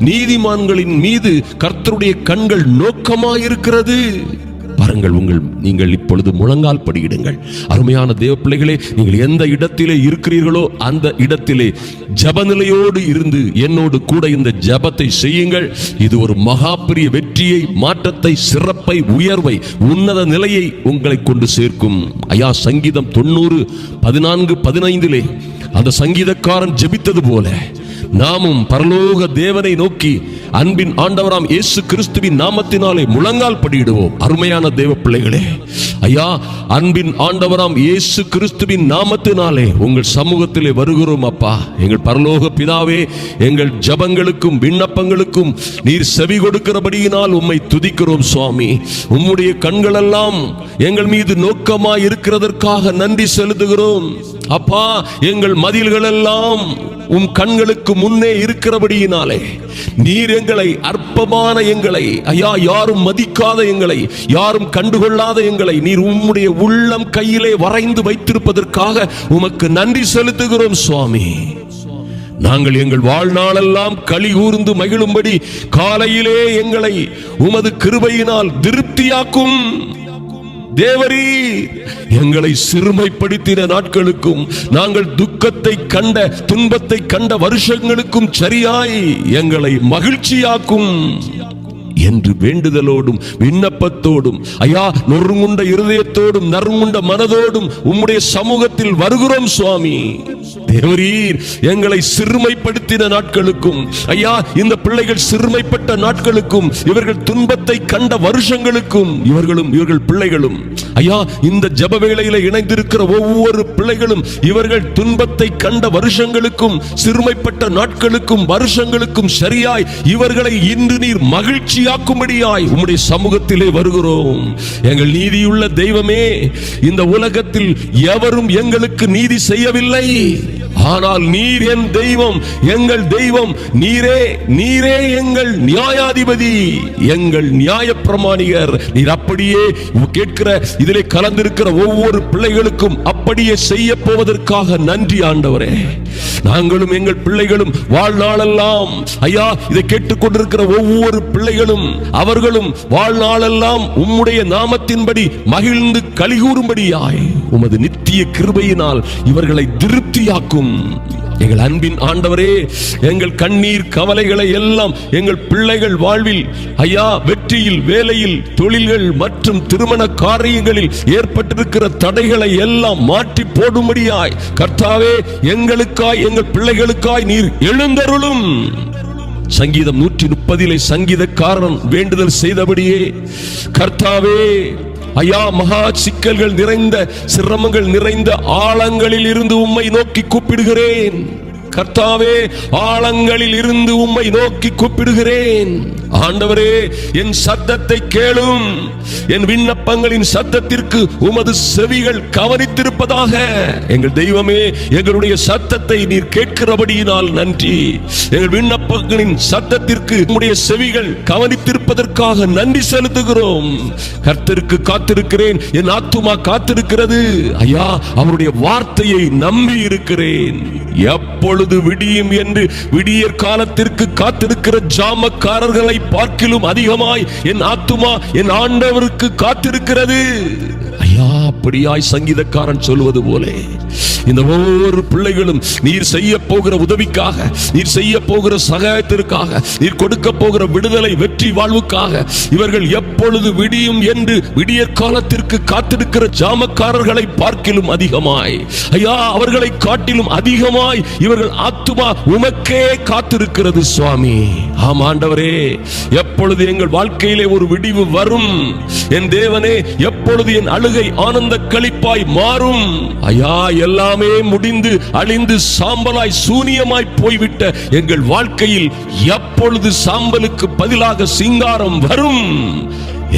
நீதிமான்களின் மீது கர்த்தருடைய கண்கள் நோக்கமாயிருக்கிறது. பாருங்கள், நீங்கள் இப்பொழுது முழங்கால் படியிடுங்கள். அருமையான தேவ பிள்ளைகளே, நீங்கள் எந்த இடத்திலே இருக்கிறீர்களோ அந்த இடத்திலே ஜெபநிலையோடு இருந்து என்னோடு கூட இந்த ஜெபத்தை செய்யுங்கள். இது ஒரு மகா பெரிய வெற்றியை, மாற்றத்தை, சிறப்பை, உயர்வை, உன்னத நிலையை உங்களை கொண்டு சேர்க்கும். ஐயா, சங்கீதம் 90:14-15 அந்த சங்கீதக்காரன் ஜெபித்தது போல நாமும் பரலோக தேவனை நோக்கி அன்பின் ஆண்டவராம் இயேசு கிறிஸ்துவின் நாமத்தினாலே முழங்கால் படியிடுவோம். அருமையான தேவ பிள்ளைகளே, ஐயா, அன்பின் ஆண்டவராம் இயேசு கிறிஸ்துவின் நாமத்தினாலே உங்கள் சமூகத்திலே வருகிறோம். அப்பா, எங்கள் பரலோக பிதாவே, எங்கள் ஜபங்களுக்கும் விண்ணப்பங்களுக்கும் நீர் செவி கொடுக்கிறபடியினால் உம்மை துதிக்கிறோம் சுவாமி. உம்முடைய கண்களெல்லாம் எங்கள் மீது நோக்கமாய் இருக்கிறதற்காக நன்றி செலுத்துகிறோம். அப்பா, எங்கள் மதில்கள் எல்லாம் உம் கண்களுக்கு முன்னே இருக்கிறபடியினாலே நீர் எங்களை, அற்பமான எங்களை, ஐயா, யாரும் மதிக்காத எங்களை, யாரும் கண்டுகொள்ளாத எங்களை நீர் உம்முடைய உள்ளம் கையிலே வரைந்து வைத்திருப்பதற்காக உமக்கு நன்றி செலுத்துகிறோம் சுவாமி. நாங்கள் எங்கள் வாழ்நாளெல்லாம் களி கூர்ந்து மகிழும்படி காலையிலே எங்களை உமது கிருபையினால் திருப்தியாக்கும் தேவரீர். எங்களை சிறுமைப்படுத்தின நாட்களுக்கும் நாங்கள் துக்கத்தை கண்ட, துன்பத்தை கண்ட வருஷங்களுக்கும் சரியாய் எங்களை மகிழ்ச்சியாக்கும் என்று வேண்டுதலோடும் விண்ணப்பத்தோடும், ஐயா, நொறுங்குண்ட இருதயத்தோடும் நறுங்குண்ட மனதோடும் உம்முடைய சமூகத்தில் வருகிறோம் சுவாமி. தேவரீர், எங்களை சிறுமைப்படுத்தின நாட்களுக்கும், ஐயா, இந்த பிள்ளைகள் சிறுமைப்பட்ட நாட்களுக்கும், இவர்கள் துன்பத்தை கண்ட வருஷங்களுக்கும், இவர்கள் பிள்ளைகளும், ஐயா, இந்த ஜெப வேளையில இணைந்திருக்கிற ஒவ்வொரு பிள்ளைகளும் இவர்கள் துன்பத்தை கண்ட வருஷங்களுக்கும், சிறுமைப்பட்ட நாட்களுக்கும், வருஷங்களுக்கும் சரியாய் இவர்களை இன்று நீர் மகிழ்ச்சி யாக்கும்படியாய் உம்முடைய சமூகத்திலே வருகிறோம். எங்கள் நீதியுள்ள தெய்வமே, இந்த உலகத்தில் எவரும் எங்களுக்கு நீதி செய்யவில்லை. ஆனால் நீர் என் தெய்வம், எங்கள் தெய்வம் நீரே. நீரே எங்கள் நியாயாதிபதி, எங்கள் நியாய பிரமாணிகர். நீர் அப்படியே கேட்கிற, இதிலே கலந்திருக்கிற ஒவ்வொரு பிள்ளைகளுக்கும் அப்படியே செய்ய போவதற்காக நன்றி ஆண்டவரே. நாங்களும் எங்கள் பிள்ளைகளும் வாழ்நாளெல்லாம், ஐயா, இதை கேட்டுக்கொண்டிருக்கிற ஒவ்வொரு பிள்ளைகளும், அவர்களும் வாழ்நாளெல்லாம் உம்முடைய நாமத்தின்படி மகிழ்ந்து கலிகூறும்படியாய் உமது நித்திய கிருபையினால் இவர்களை திருப்தியாக்கும். எங்கள் அன்பின் ஆண்டவரே, எங்கள் கண்ணீர் கவலைகளை எல்லாம் எங்கள் பிள்ளைகள் வாழ்வில், ஐயா, வெற்றியில், வேலையில், தொழில்கள் மற்றும் திருமண காரியங்களில் ஏற்பட்டிருக்கிற தடைகளை எல்லாம் மாற்றி போடும்படியாய் கர்த்தாவே, எங்களுக்காய், எங்கள் பிள்ளைகளுக்காய் நீர் எழுந்தருளும். சங்கீதம் 130 சங்கீதக்காரன் வேண்டுதல் செய்தபடியே கர்த்தாவே, ஐயா, மகா சிக்கல்கள் நிறைந்த, சிரமங்கள் நிறைந்த ஆழங்களில் இருந்து உம்மை நோக்கி கூப்பிடுகிறேன். கர்த்தாவே, ஆழங்களில் இருந்து உம்மை நோக்கி கூப்பிடுகிறேன். ஆண்டவரே, என் சத்தத்தை கேளும். என் விண்ணப்பங்களின் சத்தத்திற்கு உமது செவிகள் கவனித்திருப்பதாக. எங்கள் தெய்வமே, எங்களுடைய சத்தத்தை நீர் கேட்கிறபடியினால் நன்றி. எங்கள் விண்ணப்பங்களின் சத்தத்திற்கு உம்முடைய செவிகள் கவனித்திருப்பதற்காக நன்றி செலுத்துகிறோம். கர்த்தருக்கு காத்திருக்கிறேன், என் ஆத்துமா காத்திருக்கிறது. ஐயா, அவருடைய வார்த்தையை நம்பி இருக்கிறேன். எப்பொழுது விடியும் என்று விடியற் காலத்திற்கு காத்திருக்கிற ஜாமக்காரர்களை பார்க்கிலும் அதிகமாய் என் ஆத்துமா என் ஆண்டவருக்கு காத்திருக்கிறது. ஐயா, அப்படியாய் சங்கீதக்காரன் சொல்வது போல இந்த ஒவ்வொரு பிள்ளைகளும் நீர் செய்ய போகிற உதவிக்காக, நீர் செய்ய போகிற சகாயத்திற்காக, நீர் கொடுக்க போகிற விடுதலை, வெற்றி வாழ்வுக்காக இவர்கள் எப்பொழுது விடியும் என்று விடியற் காலத்திற்கு காத்திருக்கிற ஜாமக்காரர்களை பார்க்கிலும் அதிகமாய், ஐயா, அவர்களை காட்டிலும் அதிகமாய் இவர்கள் ஆத்துமா உமக்கே காத்திருக்கிறது சுவாமி. ஆம் ஆண்டவரே, எப்பொழுது எங்கள் வாழ்க்கையிலே ஒரு விடிவு வரும்? என் தேவனே, எப்பொழுது என் அழுகை ஆனந்த களிப்பாய் மாறும்? ஐயா, எல்லாமே முடிந்து அழிந்து சாம்பலாய் சூனியமாய் போய்விட்ட எங்கள் வாழ்க்கையில் எப்பொழுது சாம்பலுக்கு பதிலாக சிங்காரம் வரும்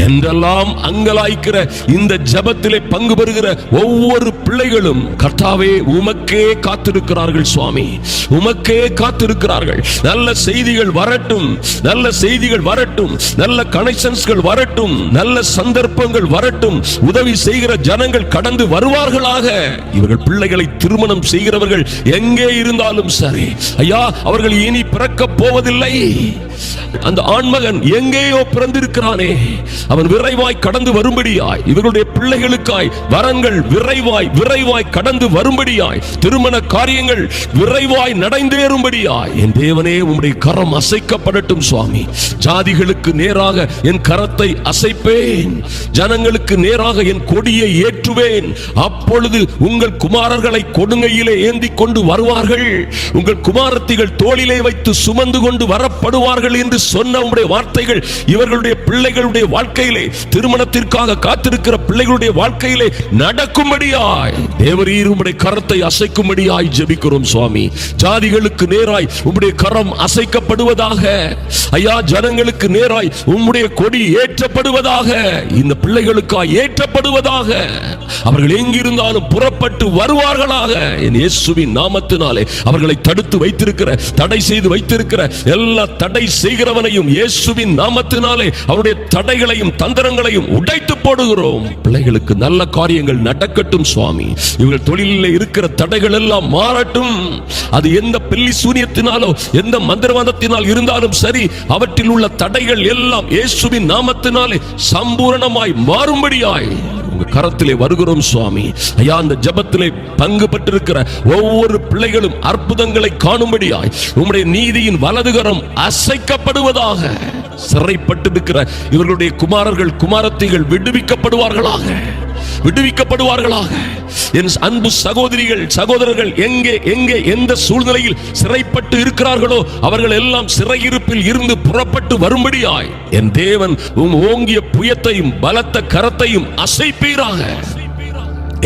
என்றெல்லாம் அங்கலாய்க்கிற இந்த ஜெபத்திலே பங்கு பெறுகிற ஒவ்வொரு பிள்ளைகளும் கர்த்தாவே உமக்கே காத்திருக்கிறார்கள் சுவாமி. உமக்கே காத்திருக்கிறார்கள். நல்ல செய்திகள் வரட்டும், நல்ல செய்திகள் வரட்டும், நல்ல கனெக்ஷன்ஸ்கள் வரட்டும், நல்ல சந்தர்ப்பங்கள் வரட்டும், உதவி செய்கிற ஜனங்கள் கடந்து வருவார்களாக. இவர்கள் பிள்ளைகளை திருமணம் செய்கிறவர்கள் எங்கே இருந்தாலும் சரி, ஐயா, அவர்கள் இனி பிறக்க போவதில்லை. அந்த ஆண்மகன் எங்கேயோ பிறந்திருக்கிறானே, அவன் விரைவாய் கடந்து வரும்படியாய், இவர்களுடைய பிள்ளைகளுக்காய் வரங்கள் விரைவாய் கடந்து வரும்படியாய், திருமண காரியங்கள் விரைவாய் நடைந்தேறும்படியாய் என் தேவனே உம்முடைய கரம் அசைக்கப்படட்டும் சுவாமி. ஜாதிகளுக்கு நேராக என் கரத்தை அசைப்பேன், ஜனங்களுக்கு நேராக என் கொடியை ஏற்றுவேன். அப்பொழுது உங்கள் குமாரர்களை கொடுங்கையிலே ஏந்தி கொண்டு வருவார்கள், உங்கள் குமாரத்திகள் தோளிலே வைத்து சுமந்து கொண்டு வரப்படுவார்கள் என்று சொன்ன உம்முடைய வார்த்தைகள் இவர்களுடைய பிள்ளைகளுடைய வாழ்க்கையிலே, திருமணத்திற்காக காத்திருக்கிற பிள்ளைகளுடைய வாழ்க்கையிலே நடக்கும்படியாய் தேவரீர் உம்முடைய கரத்தை அசைக்கும்படியாய் ஜெபிக்கிறோம் சுவாமி. ஜாதிகளுக்கு நேராய் உம்முடைய கரம் அசைக்கப்படுவதாக ஐயா, ஜனங்களுக்கு நேராய் உம்முடைய கொடி ஏற்றப்படுவதாக, இந்த பிள்ளைகளுக்காய் ஏற்றப்படுவதாக, அவர்கள் எங்கிருந்தாலும் புறப்பட்டு வருவார்களாக என் இயேசுவின் நாமத்தினாலே. அவர்களை தடுத்து வைத்திருக்கிற, தடை செய்து வைத்திருக்கிற எல்லா தடை செய்கிறவனையும் இயேசுவின் நாமத்தினாலே அவருடைய தடைகளையும் தந்திரங்களையும் உடைத்து போடுகிறோம். பிள்ளைகளுக்கு நல்ல காரியங்கள் நடக்கட்டும் சுவாமி. இவர்கள் தொழிலில் இருக்கிற தடைகள் எல்லாம் மாறட்டும். அது எந்த பில்லி சூனியத்தினாலோ எந்த மந்திரவாதத்தினால் இருந்தாலும் சரி, அவற்றில் உள்ள தடைகள் எல்லாம் இயேசுவின் நாமத்தினாலே சம்பூரணமாய் மாறும்படியாய் கரத்திலே வருகிறோம் சுவாமி. ஐயா, அந்த ஜெபத்திலே பங்கு பெற்றிருக்கிற ஒவ்வொரு பிள்ளைகளும் அற்புதங்களை காணும்படியாய் உம்முடைய நீதியின் வலதுகரம் அசைக்கப்படுவதாக. சிறைப்பட்டிருக்கிற இவர்களுடைய குமாரர்கள் குமாரத்திகள் விடுவிக்கப்படுவார்களாக. என் அன்பு சகோதரிகள் சகோதரர்கள் எங்கே எந்த சூழ்நிலையில் சிறைப்பட்டு இருக்கிறார்களோ அவர்கள் எல்லாம் சிறையிருப்பில் இருந்து புறப்பட்டு வரும்படியாய் என் தேவன் ஓங்கிய புயத்தையும் பலத்த கரத்தையும் அசைப்பீராக.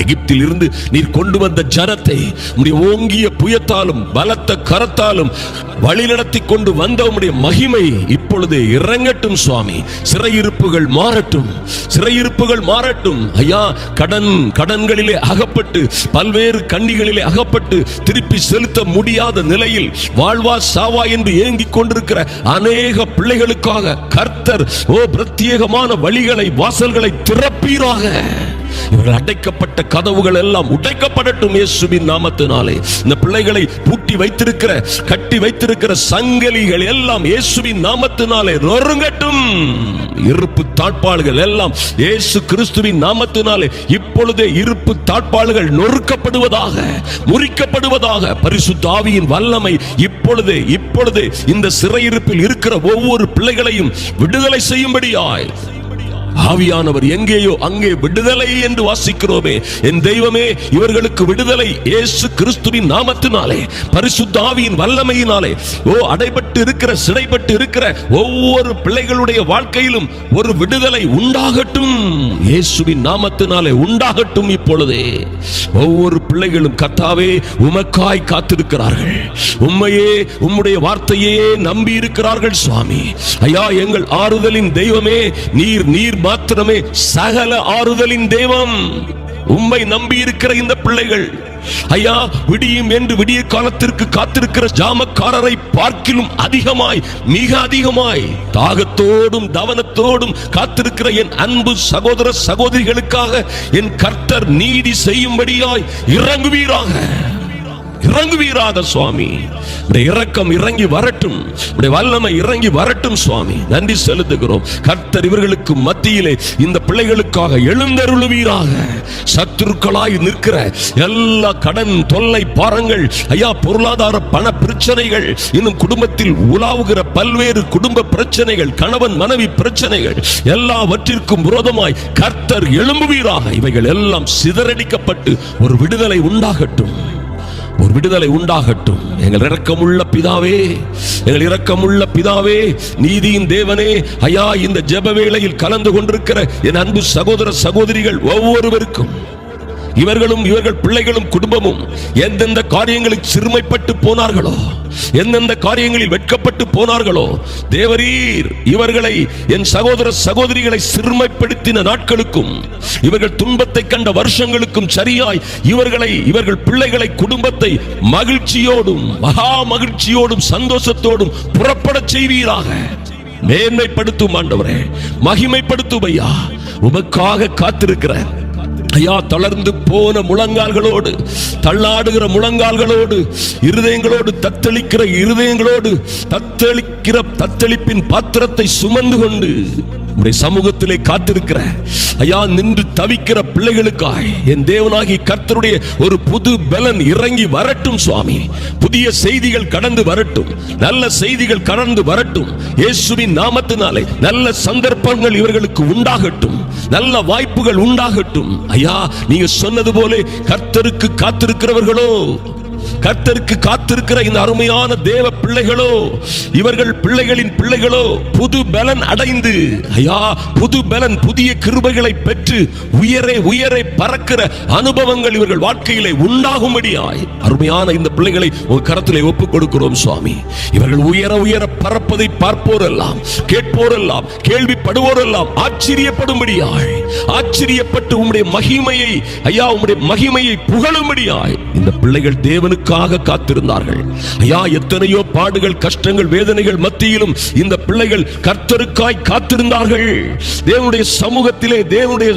எகிப்தில் இருந்து நீர் கொண்டு வந்த ஜனத்தை உம்முடைய ஓங்கிய புயத்தாலும் பலத்த கரத்தாலும் வழிநடத்தி கொண்டு வந்த உம்முடைய மகிமை இப்பொழுது இறங்கட்டும் சுவாமி. சிறையிருப்புகள் மாறட்டும் ஐயா. கடன்களிலே அகப்பட்டு பல்வேறு கண்ணிகளிலே அகப்பட்டு திருப்பி செலுத்த முடியாத நிலையில் வாழ்வா சாவா என்று ஏங்கிக் கொண்டிருக்கிற அநேக பிள்ளைகளுக்காக கர்த்தர் பிரத்யேகமான வழிகளை வாசல்களை திறப்பீராக. இவர்கள் அடைக்கப்பட்ட கதவுகள் எல்லாம் உடைக்கப்படட்டும் இயேசுவின் நாமத்தினாலே. இந்த பிள்ளைகளை பூட்டி வைத்திருக்கிற கட்டி வைத்திருக்கிற சங்கிலிகள் எல்லாம் இயேசுவின் நாமத்தினாலே நொறுங்கட்டும். இருப்பு தாழ்பாள்கள் எல்லாம் இயேசு கிறிஸ்துவின் நாமத்தினாலே இப்பொழுதே இருப்பு தாழ்பாள்கள் நொறுக்கப்படுவதாக, முறிக்கப்படுவதாக. பரிசுத்த ஆவியின் வல்லமை இப்பொழுதே இந்த சிறையிருப்பில் இருக்கிற ஒவ்வொரு பிள்ளைகளையும் விடுதலை செய்யும்படியாய் ஆவியானவர் எங்கேயோ அங்கே விடுதலை என்று வாசிக்கிறோமே. என் தெய்வமே, இவர்களுக்கு விடுதலை இயேசு கிறிஸ்துவின் நாமத்தினாலே, பரிசுத்த ஆவியின் வல்லமையினாலே. அடைபட்டு இருக்கிற சிறைப்பட்டு இருக்கிற ஒவ்வொரு பிள்ளைகளுடைய வாழ்க்கையிலும் ஒரு விடுதலை உண்டாகட்டும் இயேசுவின் நாமத்தினாலே உண்டாகட்டும். இப்பொழுதே ஒவ்வொரு பிள்ளைகளும் கர்த்தாவே உமக்காய் காத்திருக்கிறார்கள். உம்மையே உம்முடைய வார்த்தையே நம்பி இருக்கிறார்கள் சுவாமி. ஐயா, எங்கள் ஆறுதலின் தெய்வமே, நீர் மாத்திரமே சகல ஆறுதலின் தெய்வம். உம்மை நம்பி இருக்கிற இந்த பிள்ளைகள் ஐயா, விடியும் என்று விடிய காலத்திற்கு காத்திருக்கிற ஜாமக்காரரை பார்க்கிலும் அதிகமாய், மிக அதிகமாய் தாகத்தோடும் தவனத்தோடும் காத்திருக்கிற என் அன்பு சகோதர சகோதரிகளுக்காக என் கர்த்தர் நீதி செய்யும்படியாய் இறங்குவீராக சுவாமி. இரக்கம் இறங்கி வரட்டும், வல்லமை இறங்கி வரட்டும் சுவாமி. நன்றி செலுத்துகிறோம். கர்த்தர் இவர்களுக்கு மத்தியிலே இந்த பிள்ளைகளுக்காக எழுந்தருளுவீராக. சத்துருக்களாய் நிற்கிற எல்லா கடன் தொல்லை பாரங்கள் ஐயா, பொருளாதார பண பிரச்சனைகள், இன்னும் குடும்பத்தில் உலாவுகிற பல்வேறு குடும்ப பிரச்சனைகள், கணவன் மனைவி பிரச்சனைகள் எல்லாவற்றிற்கும் விரோதமாய் கர்த்தர் எழும்புவீராக. இவைகள் எல்லாம் சிதறடிக்கப்பட்டு ஒரு விடுதலை உண்டாகட்டும். எங்கள் இரக்கமுள்ள பிதாவே, நீதியின் தேவனே, ஐயா, இந்த ஜெப வேளையில் கலந்து கொண்டிருக்கிற என் அன்பு சகோதர சகோதரிகள் ஒவ்வொருவருக்கும், இவர்கள் பிள்ளைகளும் குடும்பமும் எந்தெந்த காரியங்களில் சிறுமைப்பட்டு போனார்களோ, எந்தெந்த காரியங்களில் வெட்கப்பட்டு போனார்களோ, தேவரீர் இவர்களை, என் சகோதர சகோதரிகளை சிறுமைப்படுத்தின நாட்களுக்கும், இவர்கள் துன்பத்தை கண்ட வருஷங்களுக்கும் சரியாய் இவர்கள் பிள்ளைகளை, குடும்பத்தை மகிழ்ச்சியோடும் மகா மகிழ்ச்சியோடும் சந்தோஷத்தோடும் புறப்பட செய்வீராக. மேன்மைப்படுத்தும் ஆண்டவரே, மகிமைப்படுத்தும் ஐயா. உமக்காக காத்திருக்கிற ஐயா, தளர்ந்து போன முழங்கால்களோடு, தள்ளாடுகிற முழங்கால்களோடு, இருதயங்களோடு, தத்தளிக்கிற இருதயங்களோடு, தத்தளிப்பின் பாத்திரத்தை சுமந்து கொண்டு உம்முடைய சமூகத்திலே காத்திருக்கிற ஐயா, நின்று தவிக்கிற பிள்ளைகளுக்காய் என் தேவனாகி கர்த்தருடைய ஒரு புது பலன் இறங்கி வரட்டும் சுவாமி. புதிய செய்திகள் கடந்து வரட்டும், நல்ல செய்திகள் கடந்து வரட்டும். இயேசுவின் நாமத்தினாலே நல்ல சந்தர்ப்பங்கள் இவர்களுக்கு உண்டாகட்டும், நல்ல வாய்ப்புகள் உண்டாகட்டும். ஐயா, நீங்க சொன்னது போல கர்த்தருக்கு காத்திருக்கிறவர்களோ, கர்த்தருக்கு காத்திருக்கிற இந்த அருமையான தேவ பிள்ளைகளோ, இவர்கள் பிள்ளைகளின் பிள்ளைகளோ புது பலன் அடைந்து ஐயா, புது பலன், புதிய கிருபைகளை பெற்று உயரே உயரே பறக்கிற அனுபவங்கள் இவர்கள் வாழ்க்கையிலே உண்டாகும்படியாய் அருமையான இந்த பிள்ளைகளை உங்கள் கரத்திலே ஒப்புக் கொடுக்கிறோம் சுவாமி. இவர்கள் உயர உயர பறப்பதை பார்ப்போரெல்லாம், கேட்போரெல்லாம், கேள்விப்படுவோரெல்லாம் ஆச்சரியப்படும்படியாய், ஆச்சரியப்பட்டு உம்முடைய மகிமையை ஐயா, உம்முடைய மகிமையை புகழும்படியாய் இந்த பிள்ளைகள் தேவனுக்காக காத்திருந்தார்கள். ஐயா, எத்தனையோ பாடுகள், கஷ்டங்கள், வேதனைகள் மத்தியிலும் இந்த பிள்ளைகள் கர்த்தருக்காய் காத்திருந்தார்கள். தேவனுடைய சமூகத்திலே, தேவனுடைய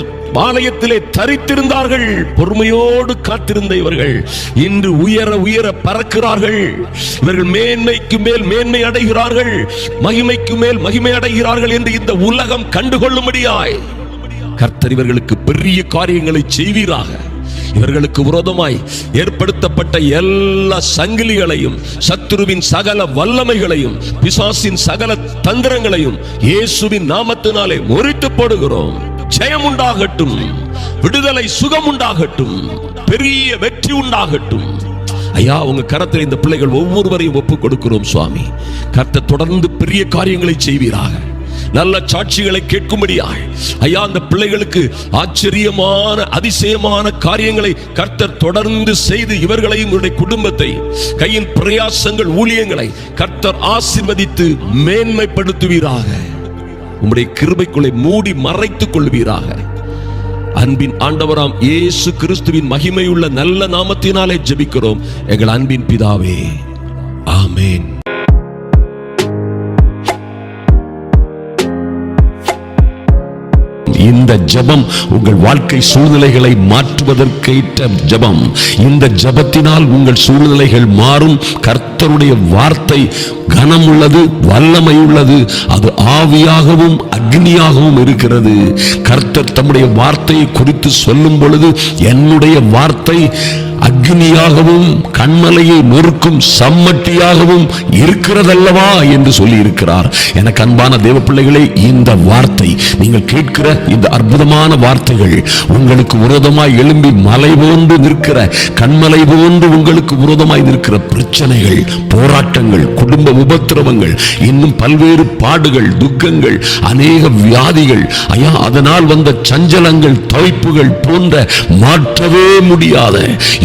ஆலயத்திலே தரித்திருந்தார்கள். பொறுமையோடு காத்திருந்த இவர்கள் இன்று உயர உயர பறக்கிறார்கள். இவர்கள் மேன்மைக்கு மேல் மேன்மை அடைகிறார்கள், மகிமைக்கு மேல் மகிமை அடைகிறார்கள் என்று இந்த உலகம் கண்டுகொள்ளும்படியாய் கர்த்தர் இவர்களுக்கு பெரிய காரியங்களை செய்வீராக. இவர்களுக்கு விரோதமாய் ஏற்படுத்தப்பட்ட எல்லா சங்கிலிகளையும், சத்துருவின் சகல வல்லமைகளையும், பிசாசின் சகல தந்திரங்களையும் இயேசுவின் நாமத்தினாலே முறித்து போடுகிறோம். ஜெயம் உண்டாகட்டும், விடுதலை, சுகம் உண்டாகட்டும், பெரிய வெற்றி உண்டாகட்டும். ஐயா, உங்க கரத்தில் இந்த பிள்ளைகள் ஒவ்வொருவரையும் ஒப்புக் கொடுக்கிறோம் சுவாமி. கர்த்தர் தொடர்ந்து பெரிய காரியங்களை செய்வீராக. நல்ல சாட்சிகளை கேட்கும்படியாய் ஐயா, அந்த பிள்ளைகளுக்கு ஆச்சரியமான, அதிசயமான காரியங்களை கர்த்தர் தொடர்ந்து செய்து இவர்களையும் இவருடைய குடும்பத்தை, கையின் பிரயாசங்கள், ஊழியங்களை கர்த்தர் ஆசீர்வதித்து மேன்மைப்படுத்துவீராக. உம்முடைய கிருபைக்குள்ளே மூடி மறைத்துக் கொள்வீராக. அன்பின் ஆண்டவராம் இயேசு கிறிஸ்துவின் மகிமையுள்ள நல்ல நாமத்தினாலே ஜெபிக்கிறோம் எங்கள் அன்பின் பிதாவே, ஆமென். இந்த ஜெபம் உங்கள் வாழ்க்கை சூழ்நிலைகளை மாற்றுவதற்கேற்ற ஜெபம். இந்த ஜெபத்தினால் உங்கள் சூழ்நிலைகள் மாறும். கர்த்தருடைய வார்த்தை கனமுள்ளது, வல்லமை உள்ளது. அது ஆவியாகவும் அக்னியாகவும் இருக்கிறது. கர்த்தர் தம்முடைய வார்த்தையை குறித்து சொல்லும் பொழுது, என்னுடைய வார்த்தை அக்னியாகவும் கண்மலையை நொறுக்கும் சம்மட்டியாகவும் இருக்கிறதல்லவா என்று சொல்லி இருக்கிறார். எனக்கு அன்பான தேவ பிள்ளைகளே, இந்த வார்த்தை, நீங்கள் கேட்கிற இந்த அற்புதமான வார்த்தைகள் உங்களுக்கு விரோதமாய் எழும்பி மலை போன்று நிற்கிற, கண்மலை போன்று உங்களுக்கு விரோதமாய் நிற்கிற பிரச்சனைகள், போராட்டங்கள், குடும்ப உபத்திரவங்கள், இன்னும் பல்வேறு பாடுகள், துக்கங்கள், அநேக வியாதிகள், ஐயா, அதனால் வந்த சஞ்சலங்கள், தவிப்புகள் போன்ற மாற்றவே முடியாத,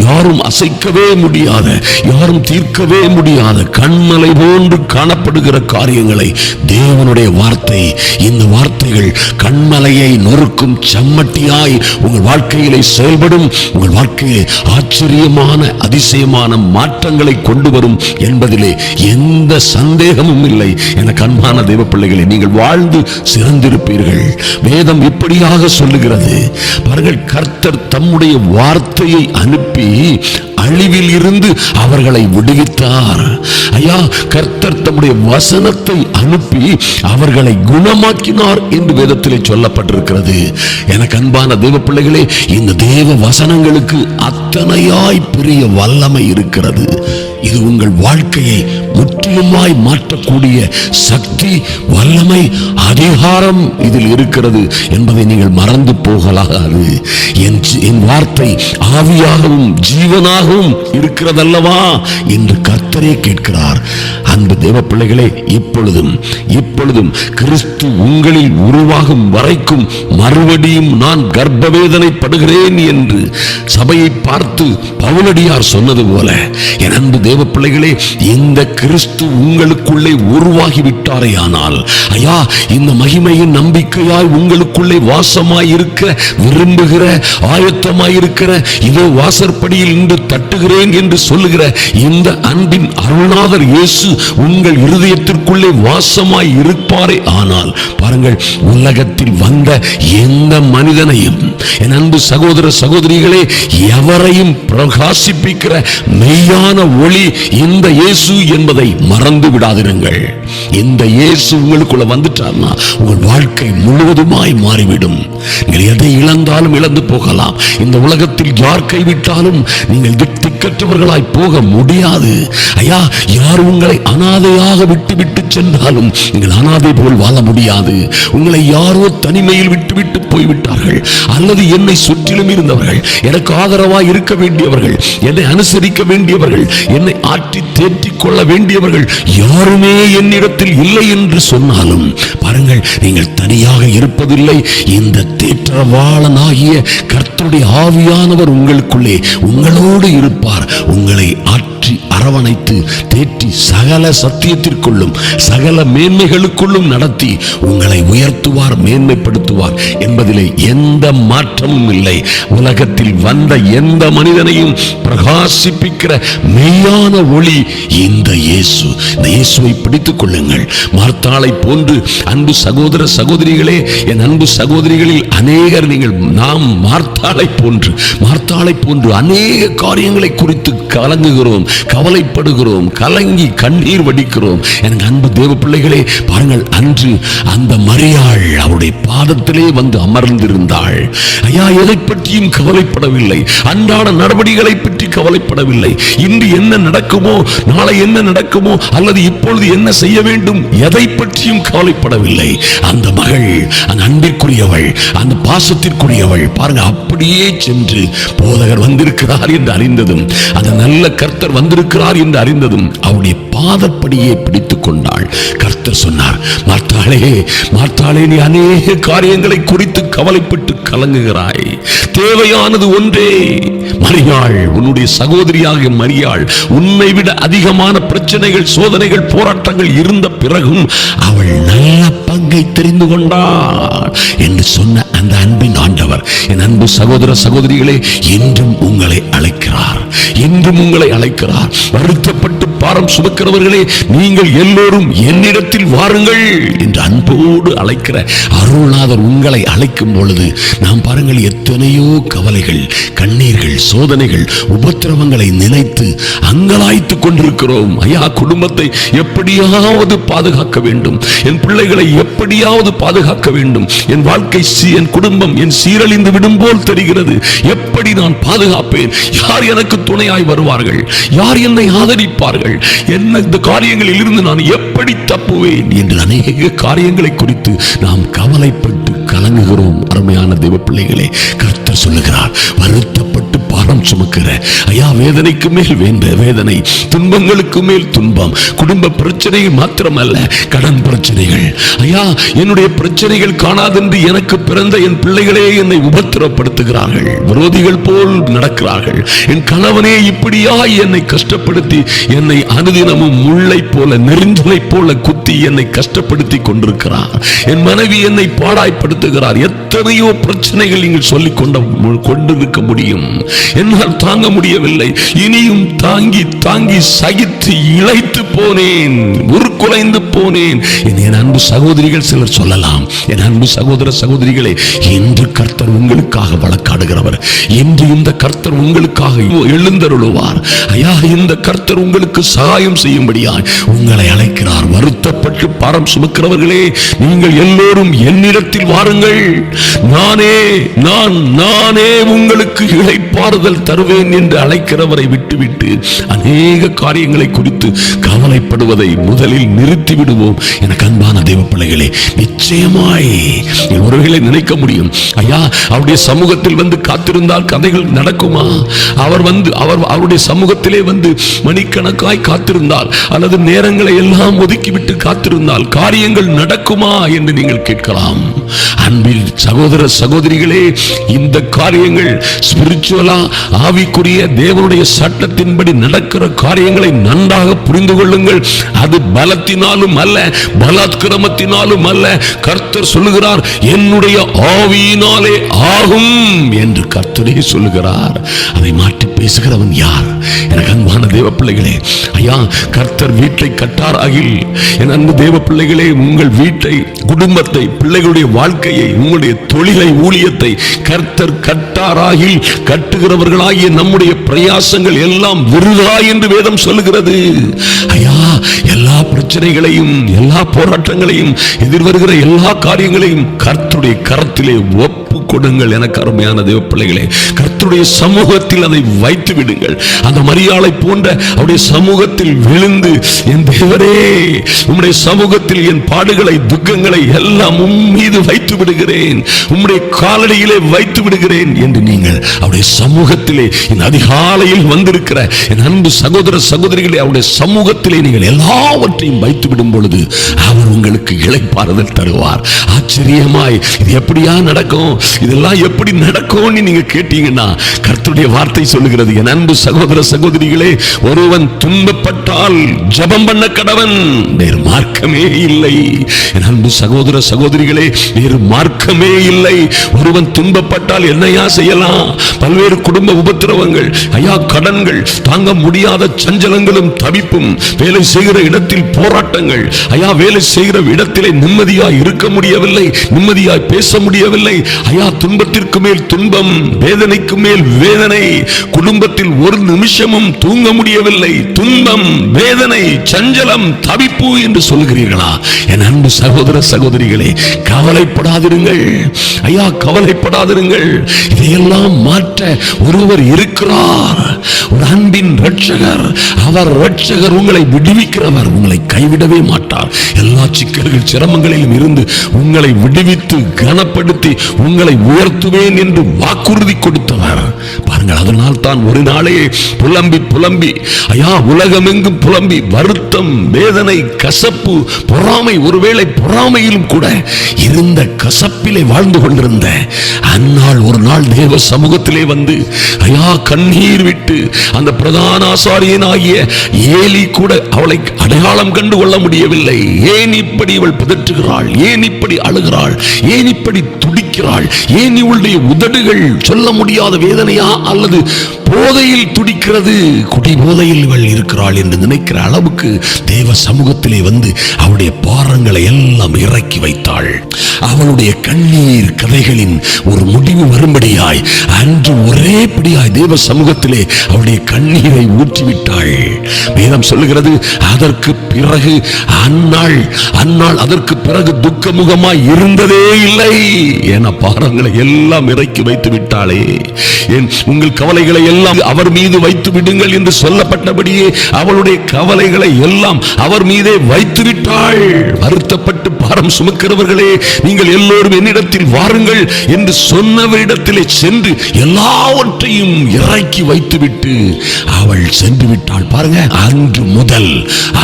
யாரும் அசைக்கவே முடியாத, யாரும் தீர்க்கவே முடியாத கண்மலை போன்று காணப்படுகிற காரியங்களை தேவனுடைய வார்த்தை, இந்த வார்த்தைகள் கண்மலையை நொறுக்கும் சம்மட்டியாய் உங்கள் வாழ்க்கையிலே செயல்படும். உங்கள் வாழ்க்கையிலே ஆச்சரியமான, அதிசயமான மாற்றங்களை கொண்டு வரும் என்பதிலே எந்த சந்தேகமும் இல்லை. எனக்கு அன்பான தேவ பிள்ளைகளே, நீங்கள் வாழ்ந்து சிறந்திருப்பீர்கள். வேதம் இப்படியாக சொல்லுகிறது பாருங்கள், கர்த்தர் தம்முடைய வார்த்தையை அனுப்பி அழிவில் இருந்து அவர்களை விடுவித்தார். ஐயா, கர்த்தர் தம்முடைய வசனத்தை அனுப்பி அவர்களை குணமாக்கினார் என்று வேதத்திலே சொல்லப்பட்டிருக்கிறது. எனக்கு அன்பான தேவ பிள்ளைகளே, இந்த தேவ வசனங்களுக்கு அத்தனையாய் பெரிய வல்லமை இருக்கிறது. இது உங்கள் வாழ்க்கையை முற்றிலுமாய் மாற்றக்கூடிய சக்தி, வல்லமை, அதிகாரம் இதில் இருக்கிறது என்பதை நீங்கள் மறந்து போகலாகாது. என் வார்த்தை ஆவியாகவும் ஜீவனாகவும் இருக்கிறதல்லவா என்று கர்த்தரே கேட்கிறார். அன்பு தேவ பிள்ளைகளே, இப்பொழுதும் கிறிஸ்து உங்களில் உருவாகும் வரைக்கும் மறுபடியும் நான் கர்ப்பவேதனைப்படுகிறேன் என்று சபையை பார்த்து பவுலடியார் சொன்னது போல, என் அன்பு தேவ பிள்ளைகளே, இந்த கிறிஸ்து உங்களுக்குள்ளே உருவாகிவிட்டாரே ஆனால், ஐயா, இந்த மகிமையின் நம்பிக்கையாய் உங்களுக்குள்ளே வாசமாய் இருக்க விரும்புகிற, ஆயத்தமாய் இருக்கிற, இதோ வாசற்படியில் நின்று தட்டுகிறேன் என்று சொல்லுகிற இந்த அன்பின் அருள்நாதர் இயேசு உங்கள் இருதயத்திற்குள்ளே வாசமாய் இருப்பாரே ஆனால், பாருங்கள், உலகத்தில் வந்த எந்த மனிதனையும், என் அன்பு சகோதர சகோதரிகளே, எவரையும் பிரகாசிப்பிக்கிற மெய்யான ஒளி இந்த இயேசு என்பதை மறந்து விடாதிருங்கள். இந்த இயேசு உங்களுக்குள்ள வந்துட்டார்னா உங்கள் வாழ்க்கை முழுவதுமாய் மாறிவிடும். நீங்கள் எதை இழந்தாலும் இழந்து போகலாம். இந்த உலகத்தில் யார் கைவிட்டாலும் நீங்கள் திக்கற்றவர்களாய் போக முடியாது. ஐயா, யார் உங்களை அனாதையாக விட்டு விட்டு சென்றாலும் நீங்கள் அனாதை போல் வாழ முடியாது. உங்களை யாரோ தனிமையில் விட்டுவிட்டு போய்விட்டார்கள், அல்லது என்னை சுற்றிலும் இருந்தவர்கள், எனக்கு ஆதரவாய் இருக்க வேண்டியவர்கள், என்னை அனுசரிக்க வேண்டியவர்கள், என்னை ஆற்றி தேற்றிக் கொள்ள வேண்டியவர்கள் யாருமே என்னிடத்தில் இல்லை என்று சொன்னாலும், பாருங்கள், நீங்கள் தனியாக இருப்பதில்லை. இந்த தேற்றவாளனாகிய கர்த்தருடைய ஆவியானவர் உங்களுக்குள்ளே உங்களோடு இருப்பார். உங்களை ஆற்றி அரவணைத்து தேற்றி சகல சத்தியத்திற்குள்ளும் சகல மேன்மைகளுக்குள்ளும் நடத்தி உங்களை உயர்த்துவார், மேன்மைப்படுத்துவார் என்பதிலே எந்த மாற்றமும் இல்லை. உலகத்தில் வந்த எந்த மனிதனையும் பிரகாசிப்பிக்கிற மெய்யான ஒளி இந்த இயேசு. இந்த இயேசுவை பிடித்துக் கொள்ளுங்கள். மார்த்தாளை போன்று அன்பு சகோதர சகோதரிகளே, என் அன்பு சகோதரிகளில் அநேகர் நீங்கள் நாம் மார்த்தாளை போன்று அநேக காரியங்களை குறித்து கலங்குகிறோம், கவலைப்படுகிறோம், கலங்கி கண்ணீர் வடிக்கிறோம். எனக்கு அன்பு தேவ பிள்ளைகளே, பாருங்கள், அன்று அந்த மரியாள் அவருடைய பாதத்திலே வந்து அமர்ந்திருந்தாள். ஐயா, எதை பற்றியும் கவலைப்படவில்லை. அன்றாட நடவடிக்கைகளை பற்றி கவலைப்படவில்லை. இன்று என்ன நடக்குமோ, நாளை என்ன நடக்குமோ, அல்லது இப்பொழுது என்ன செய்ய வேண்டும், எதை பற்றியும் கவலைப்படவில்லை. அந்த மகள், அந்த அன்பிற்குரியவள், அந்த பாசத்திற்குரியவள், பாருங்க, அப்படியே சென்று போதகர் வந்திருக்கிறார் என்று அறிந்ததும், அந்த நல்ல கர்த்தர் வந்திருக்கிறார் என்று அறிந்ததும் அவருடைய பாதப்படியே பிடித்துக் கொண்டாள். கர்த்தர் சொன்னார், மார்த்தாளே, மார்த்தாளே, நீ அநேக காரியங்களை குறித்து கவலைப்பட்டு கலங்குகிறாய். தேவையானது ஒன்றே. மரியாள், உன்னுடைய சகோதரியாக மரியாள், உன்னை விட அதிகமான பிரச்சனைகள், சோதனைகள், போராட்டங்கள் இருந்த பிறகும் அவள் நல்ல பங்கை தெரிந்து கொண்டாள் என்று சொன்ன அந்த அன்பின் ஆண்டவர், என் அன்பு சகோதர சகோதரிகளே, இன்றும் உங்களை அழைக்கிறார். இன்றும் உங்களை அழைக்கிறார். வருத்தப்பட்டு பாரம் சுமக்கிறவர்களே, நீங்கள் எல்லோரும் என்னிடத்தில் வாருங்கள் என்று அன்போடு அழைக்கிற அருள்நாதர் உங்களை அழைக்கும் பொழுது, நாம் பாருங்கள், எத்தனையோ கவலைகள், கண்ணீர்கள், சோதனைகள், உபத்திரவங்களை நினைத்து அங்கலாய்த்துக் கொண்டிருக்கிறோம். ஐயா, குடும்பத்தை எப்படியாவது பாதுகாக்க வேண்டும், என் பிள்ளைகளை எப்படியாவது பாதுகாக்க வேண்டும், என் வாழ்க்கை, என் குடும்பம் என் சீரழிந்து விடும் போல் தெரிகிறது, எப்படி நான் பாதுகாப்பேன், யார் எனக்கு துணையாய் வருவார்கள், யார் என்னை ஆதரிப்பார்கள், என்ன இந்த காரியங்களில் இருந்து நான் எப்படி தப்புவேன் என்று அநேக காரியங்களை குறித்து நாம் கவலைப்பட்டு கலங்குகிறோம். அருமையான தேவ பிள்ளைகளே, கர்த்தர் சொல்லுகிறார், வருத்தப்பட்டு பாரம் சுமக்கிற, ஐயா, வேதனைக்கு மேல் வேதனை, துன்பங்களுக்கு மேல் துன்பம், குடும்ப பிரச்சனைகள் மாத்திரமல்ல, கடன் பிரச்சனைகள். ஐயா, என்னுடைய பிரச்சனைகள் காணாதென்று எனக்கு பிறந்த என் பிள்ளைகளே என்னை உபத்திரப்படுத்துகிறார்கள், விரோதிகள் போல் நடக்கிறார்கள். என் கணவனே இப்படியா என்னை கஷ்டப்படுத்தி, என்னை அனுதினமும் முள்ளை போல, நெருஞ்சலை போல குத்தி என்னை கஷ்டப்படுத்தி கொண்டிருக்கிறார். என் மனைவி என்னை பாடாய்ப்படுத்துகிறார். எத்தனையோ பிரச்சனைகள் நீங்கள் சொல்லிக் கொண்டிருக்க முடியும். என்னால் தாங்க முடியவில்லை. இனியும் தாங்கி தாங்கி சகித்து இளைத்து போனேன், உருக்குலைந்து போனேன். என் அன்பு சகோதரிகள் சிலர் சொல்லலாம், என் அன்பு சகோதர சகோதரிகளே, இன்று கர்த்தர் உங்களுக்காக வழக்காடுகிறவர். இன்று இந்த கர்த்தர் உங்களுக்காக எழுந்தருளுவார். ஐயா, இந்த கர்த்தர் உங்களுக்கு சகாயம் செய்யும்படியாய் உங்களை அழைக்கிறார். வருத்தப்பட்டு பாரம் சுமக்கிறவர்களே, நீங்கள் எல்லோரும் என்னிடத்தில் வாருங்கள், நானே உங்களுக்கு இளைப்பாறுதல் தருவேன் என்று அழைக்கிறவரை விட்டுவிட்டு அநேக காரியங்களை குறித்து கவலைப்படுவதை முதலில் நிறுத்தி விடுவோம். எனக்கு அன்பான தேவ பிள்ளைகளே, நிச்சயமாய் ஒருவேளை நினைக்க முடியும், ஐயா, அவருடைய சமூகத்தில் வந்து காத்திருந்தால் கதைகள் நடக்குமா? அவருடைய சமூகத்திலே வந்து மணிக்கணக்காய் காத்திருந்தால், அல்லது நேரங்களை எல்லாம் ஒதுக்கிவிட்டு காத்திருந்தால் காரியங்கள் நடக்குமா என்று நீங்கள் கேட்கலாம். அன்பில் சகோதர சகோதரிகளே, இந்த காரியங்கள் ஸ்பிரிச்சுவலா ஆவிக்குரிய தேவனுடைய சட்டத்தின்படி நடக்கிற காரியங்களை நன்றாக புரிந்து கொள்ளுங்கள். அது பலத்தினாலும் அல்ல, பலாத்கிரமத்தினாலும் அல்ல. கர்த்தர் சொல்லுகிறார், என்னுடைய ஆவியினாலே ஆகும் என்று கர்த்தரே சொல்லுகிறார். அதை மாற்றி பேசுகிறவன் யார்? எனக்கு அன்பான தேவ பிள்ளைகளே, ஐயா, கர்த்தர் வீட்டை கட்டாராகில், என் அன்பு தேவ பிள்ளைகளே, உங்கள் வீட்டை, குடும்பத்தை, பிள்ளைகளுடைய வாழ்க்கையை, உங்களுடைய தொழிலை, ஊழியத்தை கர்த்தர் கட்டாராகில், கட்டுகிறவர்களாகிய நம்முடைய பிரயாசங்கள் எல்லாம் விருதா என்று வேதம் சொல்லுகிறது. ஐயா, எல்லா பிரச்சனைகளையும், எல்லா போராட்டங்களையும், எதிர்வருகிற எல்லா காரியங்களையும் கர்த்தருடைய கரத்திலே ஒப்பு கொடுங்கள். எனக்கு அருமையான தேவ பிள்ளைகளே, கர்த்தருடைய சமூகத்தில் அதை வைத்து விடுங்கள். அந்த மரியாளை போன்ற அவருடைய சமூகத்தில் விழுந்து, என் தேவரே, உம்முடைய சமூகத்தில் என் பாடுகளை, துக்கங்களை எல்லாம் மீது வைத்து விடுகிறேன், உம்முடைய காலடியிலே வைத்து விடுகிறேன் என்று நீங்கள் அவருடைய சமூகத்திலே இந்த அதிகாலையில் வந்திருக்கிற என் அன்பு சகோதர சகோதரிகளே, அவருடைய சமூகத்திலே நீங்கள் எல்லாவற்றையும் வைத்து விடும் பொழுது அவர் உங்களுக்கு இளைப்பாறுதல் தருவார். ஆச்சரியமாய், இது எப்படியா நடக்கும், இதெல்லாம் எப்படி நடக்கும் நீங்க கேட்டீங்கன்னா, கர்த்தருடைய வார்த்தை சொல்லுகிறது, என் அன்பு சகோதர சகோதரிகளே, ஒருவன் துன்பப்பட்டால் ஜெபம் பண்ண கடவன், வேறு மார்க்கமே இல்லை. என் அன்பு சகோதர சகோதரிகளே, வேறு மார்க்கமே இல்லை. ஒருவன் துன்பப்பட்டால் என்னையா செய்யலாம்? பல்வேறு குடும்ப உபத்திரவங்கள், ஐயா, கடன்கள், தாங்க முடியாத சஞ்சலங்களும் தவிப்பும், வேலை செய்கிற இடத்தில் போராட்டங்கள், ஐயா, வேலை செய்கிற இடத்திலே நிம்மதியாய் இருக்க முடியவில்லை, நிம்மதியாய் பேச முடியவில்லை. ஐயா, துன்பத்திற்கு மேல் துன்பம், வேதனைக்கு மேல் வேதனை, குடும்பத்தில் ஒரு நிமிஷமும் தூங்க முடியவில்லை, துன்பம், வேதனை, சஞ்சலம், தவிப்பு என்று சொல்கிறீர்களா? என் அன்பு சகோதர சகோதரிகளே, கவலைப்படாதிருங்கள். ஐயா, கவலைப்படாதிருங்கள். இதையெல்லாம் மாற்ற ஒருவர் இருக்கிறார், ஒரு அன்பின் இரட்சகர். அவர் இரட்சகர், உங்களை விடுவிக்கிறவர், உங்களை கைவிடவே மாட்டார். எல்லா சிக்கல்கள், சிரமங்களிலும் இருந்து உங்களை விடுவித்து கனப்படுத்தி உங்களை உயர்த்துவேன் என்று வாக்குறுதி கொடுத்தவர். பாருங்கள், அதனால் தான் ஒரு நாளே புலம்பி புலம்பி, ஐயா, உலகமெங்கும் புலம்பி, வருத்தம், வேதனை, கசப்பு, பொறாமை, ஒருவேளை பொறாமையிலும் கூட இருந்த கசப்பிலே வாழ்ந்து கொண்டிருந்த அந்நாள் ஒரு நாள் தேவ சமூகத்திலே வந்து, ஐயா, கண்ணீர் விட்டு, அந்த பிரதான ஆசாரியனாகிய ஏலி கூட அவளை அடையாளம் கண்டு கொள்ள முடியவில்லை. ஏன் இப்படி இவள் பிதற்றுகிறாள்? ஏன் இப்படி அழுகிறாள்? ஏன் இப்படி துடிக்கிறாள்? ஏன் இவளுடைய உதடுகள் சொல்ல முடியாத வேதனையா, அல்லது போதையில் துடிக்கிறது, குடி போதையில் இவள் இருக்கிறாள் என்று நினைக்கிற அளவுக்கு தேவ சமூகத்திலே வந்து அவளுடைய பாரங்களை எல்லாம் இறக்கி வைத்தாள். அவளுடைய கண்ணீர் கதைகளின் ஒரு முடிவு வரும்படியாய் அன்று ஒரே பிடியாய் தேவ சமூகத்திலே அவளுடைய கண்ணீரை ஊற்றிவிட்டாள். வேதம் சொல்லுகிறது, அதற்கு பிறகு அந்நாள் அதற்கு பிறகு துக்கமுகமாய் இருந்ததே இல்லை. என பாரங்களை எல்லாம் இறக்கி வைத்து விட்டாளே. உங்கள் கவலைகளை எல்லாம் அவர் மீது வைத்து விடுங்கள் என்று சொல்லப்பட்டபடியே அவளுடைய கவலைகளை எல்லாம் அவர் மீதே வைத்து விட்டாள். வருத்தப்பட்டு பாரம் சுமக்கிறவர்களே, நீங்கள் எல்லோரும் என்னிடத்தில் வாருங்கள் என்று சொன்னவரிடத்திலே சென்று எல்லாவற்றையும் இறக்கி வைத்துவிட்டு அவள் சென்று விட்டாள். பாருங்க, அன்று முதல்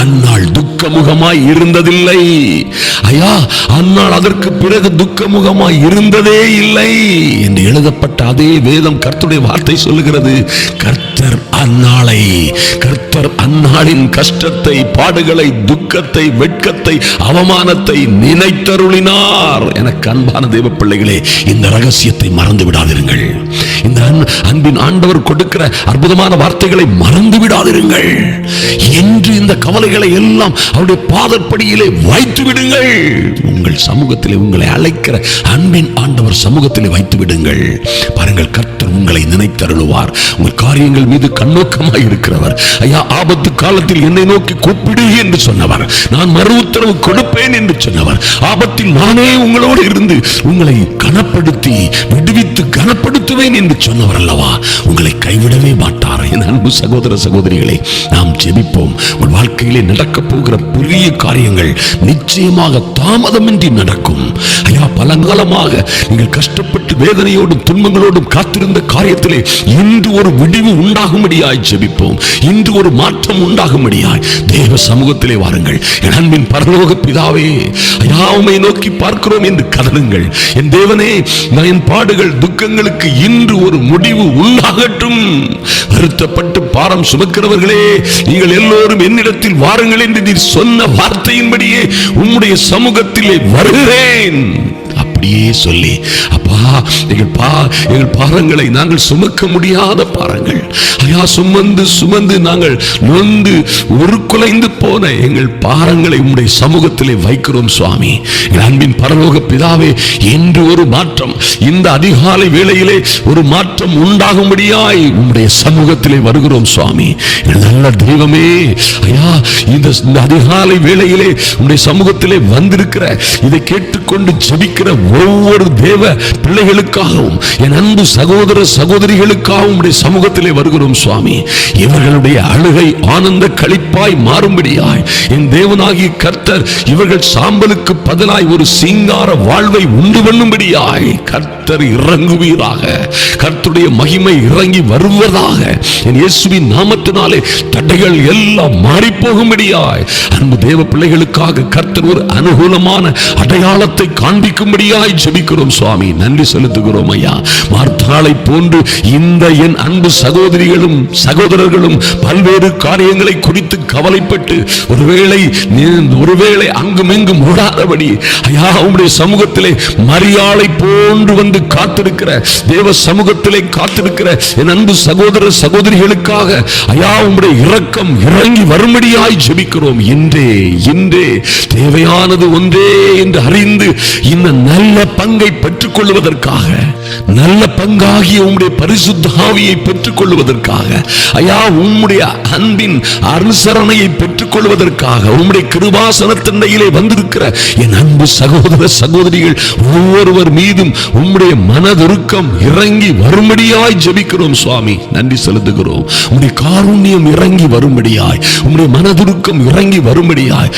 அந்நாள் துக்கமுகமாய் இருந்ததில்லை. ஐயா, அந்நாள் அதற்கு பிறகு துக்கமுகமாய் இருந்ததே இல்லை என்று எழுதப்பட்ட அதே வேதம், கர்த்தருடைய வார்த்தை சொல்லுகிறது, கர்த்தர் அந்நாளின் கஷ்டத்தை, பாடுகளை, துக்கத்தை, வெட்கத்தை, அவமானத்தை நினைத்தருளினார். எனக்கு அன்பான தேவ பிள்ளைகளே, இந்த ரகசியத்தை மறந்து விடாதிருங்கள். இந்த அன்பின் ஆண்டவர் கொடுக்கிற அற்புதமான வார்த்தைகளை மறந்து விடாதிருங்கள். என்று இந்த கவலைகளை எல்லாம் அவருடைய பாதப்படியிலே வைத்து விடுங்கள். உங்கள் சமூகத்திலே, உங்களை அழைக்கிற அன்பின் ஆண்டவர் சமூகத்திலே வைத்து விடுங்கள். பாருங்கள், கர்த்தர் உங்களை நினைத்தருளுவார். உங்கள் காரியங்கள் மீது கண்ணோக்கமாய் இருக்கிறவர். ஐயா, ஆபத்து காலத்தில் என்னை நோக்கி கூப்பிடு என்று சொன்னவர், நான் மறு உத்தரவு கொடுப்பேன் என்று சொன்னவர், ஆபத்தில் நானே உங்களோடு இருந்து உங்களை கனப்படுத்தி விடுவித்து கனப்படுத்துவேன் என்று சொன்னவர் அல்லவா? உங்களை கைவிடவே மாட்டார். என் அன்பு சகோதர சகோதரிகளை, நாம் ஜெபிப்போம். உங்கள் வாழ்க்கையிலே நடக்க போகிற பெரிய காரியங்கள் நிச்சயமாக தாமதமின்றி நடக்கும். ஐயா, பலங்காலமாக நீங்கள் கஷ்டப்பட்டு வேதனையோடும் துன்பங்களோடும் காத்திருந்த காரியத்திலே இன்று ஒரு விடிவு உண்டாகும்படியாய் ஜெபிப்போம். இன்று ஒரு மாற்றம் உண்டாகும்படியாய் தேவ சமூகத்திலே வாருங்கள். என் அன்பின் பரலோக பிதாவே, ஐயா உம்மை நோக்கி பார்க்கிறோம் என்று கதறுங்கள். என் தேவனே, என் பாடுகள் துக்கங்களுக்கு இன்று ஒரு முடிவு உண்டாகட்டும். வருத்தப்பட்டு பாரம் சுமக்கிறவர்களே, நீங்கள் எல்லோரும் என்னிடத்தில் வாருங்கள் என்று நீர் சொன்ன வார்த்தையின்படியே உம்முடைய சமூகத்திலே வருகிறேன். அப்படியே சொல்லி, அப்பா எங்கள் பாரங்களை நாங்கள் சுமக்க முடியாத பாரங்கள் ஐயா, சுமந்து சுமந்து நாங்கள் நொந்து உருக்குலைந்து போன எங்கள் பாரங்களை உம்முடைய சமூகத்திலே வைக்கிறோம் சுவாமி. என் அன்பின் பரலோக பிதாவே, இன்று ஒரு மாற்றம், இந்த அதிகாலை வேளையிலே ஒரு மாற்றம் உண்டாகும்படியாய் உம்முடைய சமூகத்திலே வருகிறோம் சுவாமி. நல்ல தெய்வமே, ஐயா இந்த அதிகாலை வேளையிலே உம்முடைய சமூகத்திலே வந்திருக்கிற, இதை கேட்டுக்கொண்டு ஜெபிக்கிற ஒவ்வொரு தேவ பிள்ளைகளுக்காகவும் என் அன்பு சகோதர சகோதரிகளுக்காகவும் உம்முடைய சமூகத்திலே வருகிறோம் சுவாமி. இவர்களுடைய அழுகை ஆனந்த களிப்பாய் மாறும்படியாய் என் தேவனாகிய கர்த்தர் இவர்கள் சாம்பலுக்கு பதிலாய் ஒரு சிங்கார வாழ்வை உண்டு பண்ணும்படியாய் கர்த்தர் இறங்குவீராக. கர்த்தருடைய மகிமை இறங்கி வருவதாக. என் இயேசுவின் நாமத்தினாலே தடைகள் எல்லாம் மாறி போகும்படியாய் அன்பு தேவ பிள்ளைகளுக்காக கர்த்தர் ஒரு அனுகூலமான அடையாளத்தை காண்பிக்கும்படியாய் ஜெபிக்கிறோம் சுவாமி. நன்றி செலுத்துகிறோம் ஐயா. மார்த்தாளை போன்று இந்த என் அன்பு சகோதரிகளும் சகோதரர்களும் பல்வேறு காரியங்களை குறித்து கவலைப்பட்டு ஒருவேளை அங்குமெங்கும் ஓடாதபடி ஐயா உம்முடைய சமூகத்திலே மரியாளை போன்று வந்து காத்திருக்கிற, தேவ சமூகத்திலே காத்திருக்கிற என் அன்பு சகோதர சகோதரிகளுக்காக ஐயா உம்முடைய இரக்கம் இறங்கி வரும்படியாய் ஜெபிக்கிறோம். இன்றே தேவையானது ஒன்றே என்று அறிந்து இந்த நல்ல பங்கை பெற்றுக் கொள்வதற்காக, நல்ல பங்காகிய உம்முடைய பரிசுத்த ஆவியை பெற்றுக் கொள்வதற்காக ஐயா உம்முடைய அன்பின் அனுசரணையை பெற்றுக் கொள்வதற்காக உம்முடைய கிருபாசனத்திலே வந்திருக்கிற என் அன்பு சகோதர சகோதரிகள் ஒவ்வொருவர் மீதும் உம்முடைய மனதுருக்கம் இறங்கி வரும்படியாய் ஜெபிக்கிறோம் சுவாமி. நன்றி செலுத்துகிறோம். உம்முடைய காருண்யம் இறங்கி வரும்படியாய், உம்முடைய மனதுருக்கம் இறங்கி வரும்படியாய்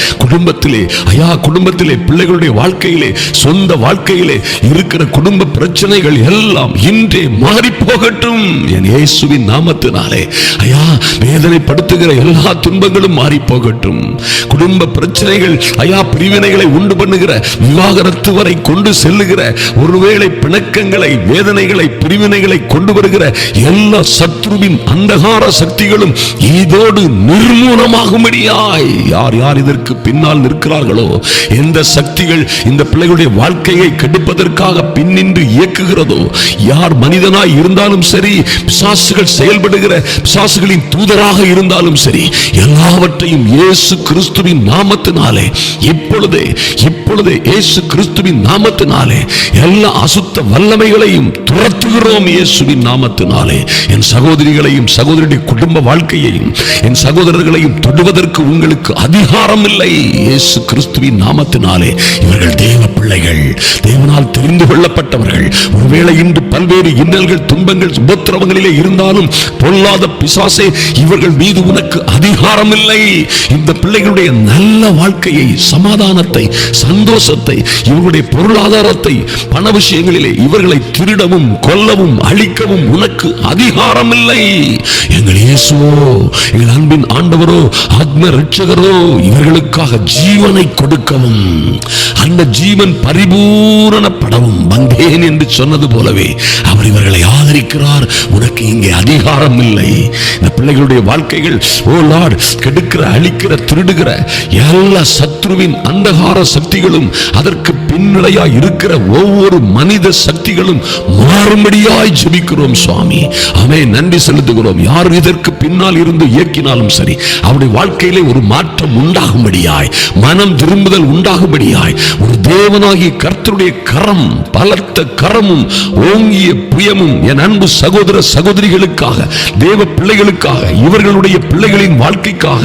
குடும்பத்திலே பிள்ளைகளுடைய வாழ்க்கையிலே, சொந்த வாழ்க்கையிலே இருக்கிற குடும்ப பிரச்சனைகள் எல்லாம் இன்றே மாறி போகட்டும் என் இயேசுவின் நாமத்தினாலே. ஐயா வேதனைப்படுத்துகிற எல்லா துன்பங்களும் மாறி போகட்டும். குடும்ப பிரச்சனைகள் ஐயா பிரிவினைகளை உண்டு பண்ணுகிற, விவாகரத்து வரை கொண்டு செல்லுகிற, ஒருவேளை பிணக்கங்களை, வேதனைகளை, பிரிவினைகளை கொண்டு வருகிற எல்லா சத்ருவின் அந்தகார சக்திகளும் இதோடு நிர்மூலமாகும்படியாய் யார் யார் இதற்கு பின்னால் நிற்கிறார்களோ, எந்த சக்திகள் இந்த பிள்ளைகளுடைய வாழ்க்கையை கெடுப்பதற்காக பின்னின்று இயக்குகிறதோ, யார் மனிதனாய் இருந்தாலும் சரி, பிசாசுகள் செயல்படுகிற பிசாசுகளின் தூதராக இருந்தாலும் சரி, எல்லாவற்றையும் இயேசு கிறிஸ்துவின் நாமத்தினாலே இப்பொழுதே இயேசு கிறிஸ்துவின் நாமத்தினாலே எல்லா அசுத்த வல்லமைகளையும் துரத்துகிறோம் இயேசுவின் நாமத்தினாலே. என் சகோதரிகளையும் சகோதரருடைய குடும்ப வாழ்க்கையையும் என் சகோதரர்களையும் தொடுவதற்கு உங்களுக்கு அதிகாரம் இல்லை இயேசு கிறிஸ்துவின் நாமத்தினாலே. இவர்கள் தேவ பிள்ளைகள், தேவனால் தெரிந்து கொள்ளப்பட்டவர்கள். ஒருவேளை இன்று பல்வேறு இன்னல்கள், துன்பங்கள், உபத்திரவங்களிலே இருந்தாலும் பொல்லாத பிசாசே, இவர்கள் மீது உனக்கு அதிகாரம் இல்லை. இந்த பிள்ளைகளுடைய நல்ல வாழ்க்கையை, சமாதானத்தை, சந்தோஷத்தை, இவர்களுடைய பொருளாதாரத்தை, பண விஷயங்களிலே இவர்களை திருடவும் கொல்லவும் அழிக்கவும் உனக்கு அதிகாரம் இல்லை. எங்கள் இயேசுவோ, எங்கள் அன்பின் ஆண்டவரோ, ஆத்ம இரட்சகரோ இவர்களுக்காக ஜீவனை கொடுக்கவும், அந்த ஜீவன் பரிபூரணப்படவும் வந்தேன் என்று சொன்னது போலவே அவர் இவர்களை ஆதரிக்கிறார். உனக்கு இங்கே அதிகாரம் இல்லை. இந்த பிள்ளைகளுடைய வாழ்க்கைகள் ஓ லார்ட் கெடுக்கிற, அழிக்கிற, திருடுகிற எல்லா சத்ருவின் அந்தகார சக்திகளும், அதற்கு பின்னடையாய் இருக்கிற ஒவ்வொரு மனித சக்திகளும் மாறும்படியாய் ஜெபிக்கிறோம் சுவாமி. ஆமென். நன்றி செலுத்துகிறோம். யார் இதற்கு பின்னால் இருந்து இயக்கினாலும் சரி, அவருடைய வாழ்க்கையிலே ஒரு மாற்றம் உண்டாகும்படியாய், மனம் திரும்புதல் உண்டாகும்படியாய், ஒரு தேவனாகிய கர்த்தருடைய கரம், பலத்த கரமும் ஓங்கிய புயமும் என் அன்பு சகோதர சகோதரிகளுக்காக, தேவ பிள்ளைகளுக்காக, இவர்களுடைய பிள்ளைகளின் வாழ்க்கைக்காக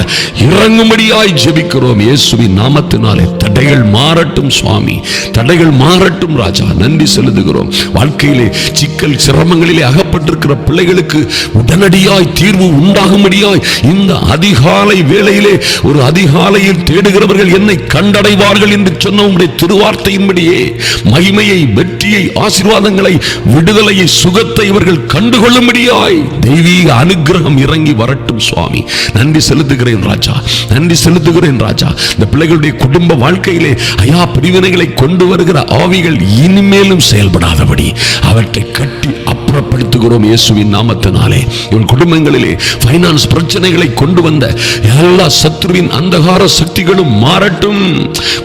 இறங்கும்படியாய் ஜெபிக்கிறோம் இயேசுவின் நாமத்தினாலே. தடைகள் மாறட்டும் சுவாமி, தடைகள் மாறட்டும் ராஜா. நன்றி செலுத்துகிறோம். வாழ்க்கையிலே சிக்கல் சிரமங்களிலே அகப்பட்டிருக்கிற பிள்ளைகளுக்கு உடனடியாய் தீர்வு உண்டாகும்படியாய் இந்த அதிகாலை வேளையிலே ஒரு அதிகாலையில் தேடுகிறவர்கள் என்னை கண்டடைவார்கள் என்று சொன்ன உம்முடைய திருவார்த்தையின்படியே மகிமையை, வெற்றியை, ஆசீர்வாதங்களை, விடுதலையை, சுகத்தை இவர்கள் கண்டுகொள்ளும்படியாய் தெய்வீக அனுக்கிரகம் இறங்கி வரட்டும் சுவாமி. நன்றி செலுத்துகிறேன் ராஜா, நன்றி செலுத்துகிறேன் ராஜா. இந்த பிள்ளைகளுடைய குடும்ப வாழ்க்கையிலே ஐயா பிரிவினைகளை கொண்டு வருகிற ஆவிகள் இனிமேலும் செயல்படாதபடி அவற்றை கட்டி அப்புறப்படுத்துகிறோம் இயேசுவின் நாமத்தினாலே. இவன் குடும்பங்களிலே பைனான்ஸ் பிரச்சனைகளை கொண்டு வந்த எல்லா சத்துருவின் அந்தகார சக்திகளும் மாறட்டும்.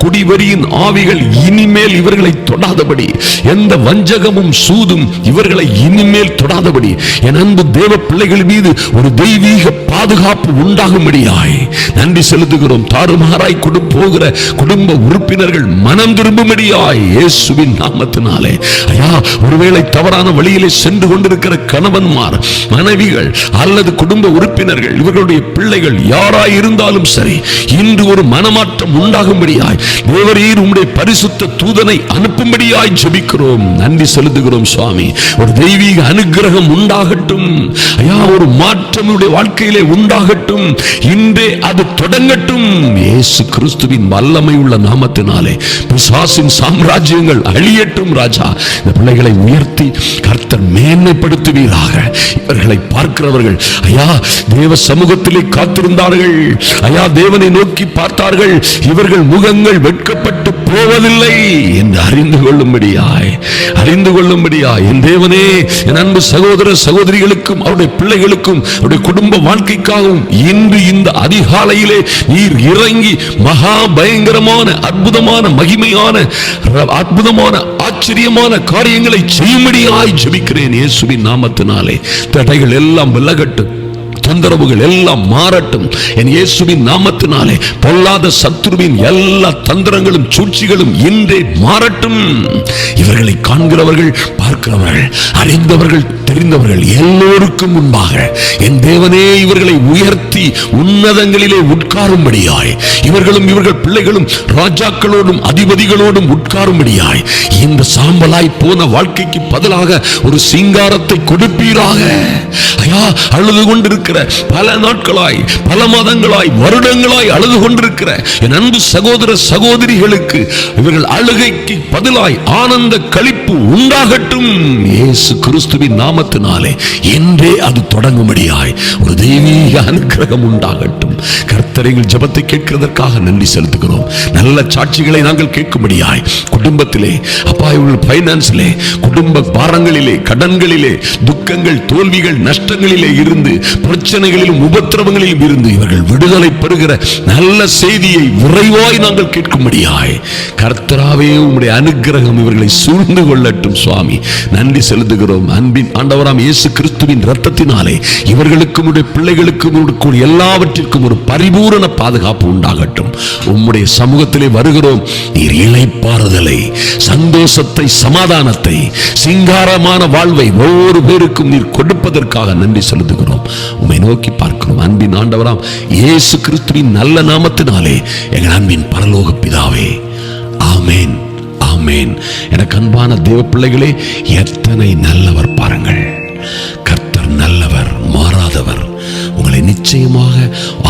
குடிவெறியின் ஆவிகள் இனிமேல் இவர்களை தொடாதபடி, எந்த வஞ்சகமும் சூதும் இவர்களை இனிமேல் தொடாதபடி என் அன்பு தேவ பிள்ளைகள் மீது ஒரு தெய்வீக பாதுகாப்பு உண்டாகும்படியாய் நன்றி செலுத்துகிறோம். தாறுமாறாய் போகிற குடும்ப உறுப்பினர்கள் மனம் திரும்பும்படியாய் இயேசுவின் நாமத்தினாலே. ஐயா ஒருவேளை தவறான வழியிலே சென்று கொண்டிருக்கிற கணவன்மார், மனைவிகள் அல்லது குடும்ப உறுப்பினர்கள், இவர்களுடைய பிள்ளைகள் யாராய் இருந்தாலும் சரி, இன்று ஒரு மனமாற்றம் உண்டாகும்படியாய் தேவரீர் உம்முடைய பரிசுத்த தூதனை அனுப்பும்படியாய் ஜெபிக்கிறோம். நன்றி செலுத்துகிறோம் சுவாமி. ஒரு தெய்வீக அனுக்கிரகம் உண்டாகட்டும் ஐயா, ஒரு மாற்றம் வாழ்க்கையிலே உண்டாகட்டும். இன்றே அது தொடங்கட்டும் இயேசு கிறிஸ்துவின் வல்லமை உள்ள நாமத்தினாலே. பிசாசின் சாம்ராஜ்யங்கள் அழியட்டும் ராஜா. இந்த பிள்ளைகளை உயர்த்தி கர்த்தர் மேன்மைப்படுத்துவீராக. இவர்களை பார்க்கிறவர்கள் ஐயா தேவ சமூகத்திலே காத்திருந்தார்கள் ஐயா, தேவனை நோக்கி பார்த்தார்கள், இவர்கள் முகங்கள் வெட்கப்பட்டு போவதில்லை என்று அறிந்து கொள்ளும்படியாய் என் தேவனே, என் அன்பு சகோதர சகோதரிகளுக்கும் அவருடைய பிள்ளைகளுக்கும் அவருடைய குடும்ப வாழ்க்கைக்காகவும் இன்று இந்த அதிகாலையிலே நீர் இறங்கி மகா பயங்கரமான அற்புதமான மகிமையான அற்புதமான ஆச்சரியமான காரியங்களை செய்யும்படியாய் ஜெபிக்கிறேன் இயேசுவின் நாமத்தினாலே. தடைகள் எல்லாம் விலகட்டும், தொந்தரவுகள் எல்லாம் மாறட்டும் என் இயேசுவின் நாமத்தினாலே. பொல்லாத சத்துருவின் எல்லா தந்திரங்களும் சூழ்ச்சிகளும் இன்றே மாறட்டும். இவர்களை காண்கிறவர்கள், பார்க்கிறவர்கள், அறிந்தவர்கள், தெரிந்தவர்கள் எல்லோருக்கும் முன்பாக என் தேவனே இவர்களை உயர்த்தி உன்னதங்களிலே உட்காரும்படியாய், இவர்களும் இவர்கள் பிள்ளைகளும் ராஜாக்களோடும் அதிபதிகளோடும் உட்காரும்படியாய் இந்த சாம்பலாய் போன வாழ்க்கைக்கு பதிலாக ஒரு சிங்காரத்தை கொடுப்பீராக. ஐயா அழுது கொண்டிருக்கிற பல நாட்களாய், பல மாதங்களாய், வருடங்களாய் அழுது கொண்டிருக்கிற என் அன்பு சகோதர சகோதரிகளுக்கு இவர்கள் அழுகைக்கு பதிலாய் ஆனந்த களிப்பு உண்டாகட்டும் இயேசு கிறிஸ்துவின் நாமத்தினாலே. என்றே அது தொடங்கும்படியாய் ஒரு தெய்வீக அனுக்கிரகம் உண்டாகட்டும். கர்த்தரையில் ஜெபத்தை கேட்கிறதற்காக நன்றி செலுத்துகிறோம். நல்ல சாட்சிகளை நாங்கள் கேட்கும்படியாய் குடும்பத்திலே அப்பா, இவர்கள் பைனான்ஸிலே, குடும்ப பாரங்களிலே, கடன்களிலே, துக்கங்கள், தோல்விகள், நஷ்டங்களிலே இருந்து, பிரச்சனைகளிலும் உபத்திரவங்களிலும் இருந்து இவர்கள் விடுதலை பெறுகிற நல்ல செய்தியை விரைவாய் நாங்கள் கேட்கும்படியாய் கர்த்தராவே உம்முடைய அனுக்கிரகம் இவர்களை சூழ்ந்து கொள்ளட்டும் சுவாமி. நன்றி செலுத்துகிறோம். அன்பின் ஆண்டவராம் இயேசு கிறிஸ்துவின் இரத்தத்தினாலே இவர்களுக்கும் பிள்ளைகளுக்கும் எல்லாவற்றிற்கும் ஒரு பரிபூரண பாதுகாப்பு உண்டாகட்டும். உம்முடைய சமூகத்திலே வருகிறோம். நீர் இளைப்பாறுதலை, சந்தோஷத்தை, சமாதானத்தை, சிங்காரமான வாழ்வை ஒவ்வொரு பேருக்கும் நீர் கொடுப்பதற்காக நன்றி செலுத்துகிறோம். உம்மை நோக்கி பார்க்கிறோம். அன்பின் ஆண்டவராம் இயேசு கிறிஸ்துவின் நல்ல நாமத்தினாலே எங்கள் அன்பின் பரலோக பிதாவே, ஆமேன், ஆமேன். எனக்கு அன்பான தேவ பிள்ளைகளே, எத்தனை நல்லவர் பாருங்கள். கர்த்தர் நல்லவர், மாறாதவர். உங்களை நிச்சயமாக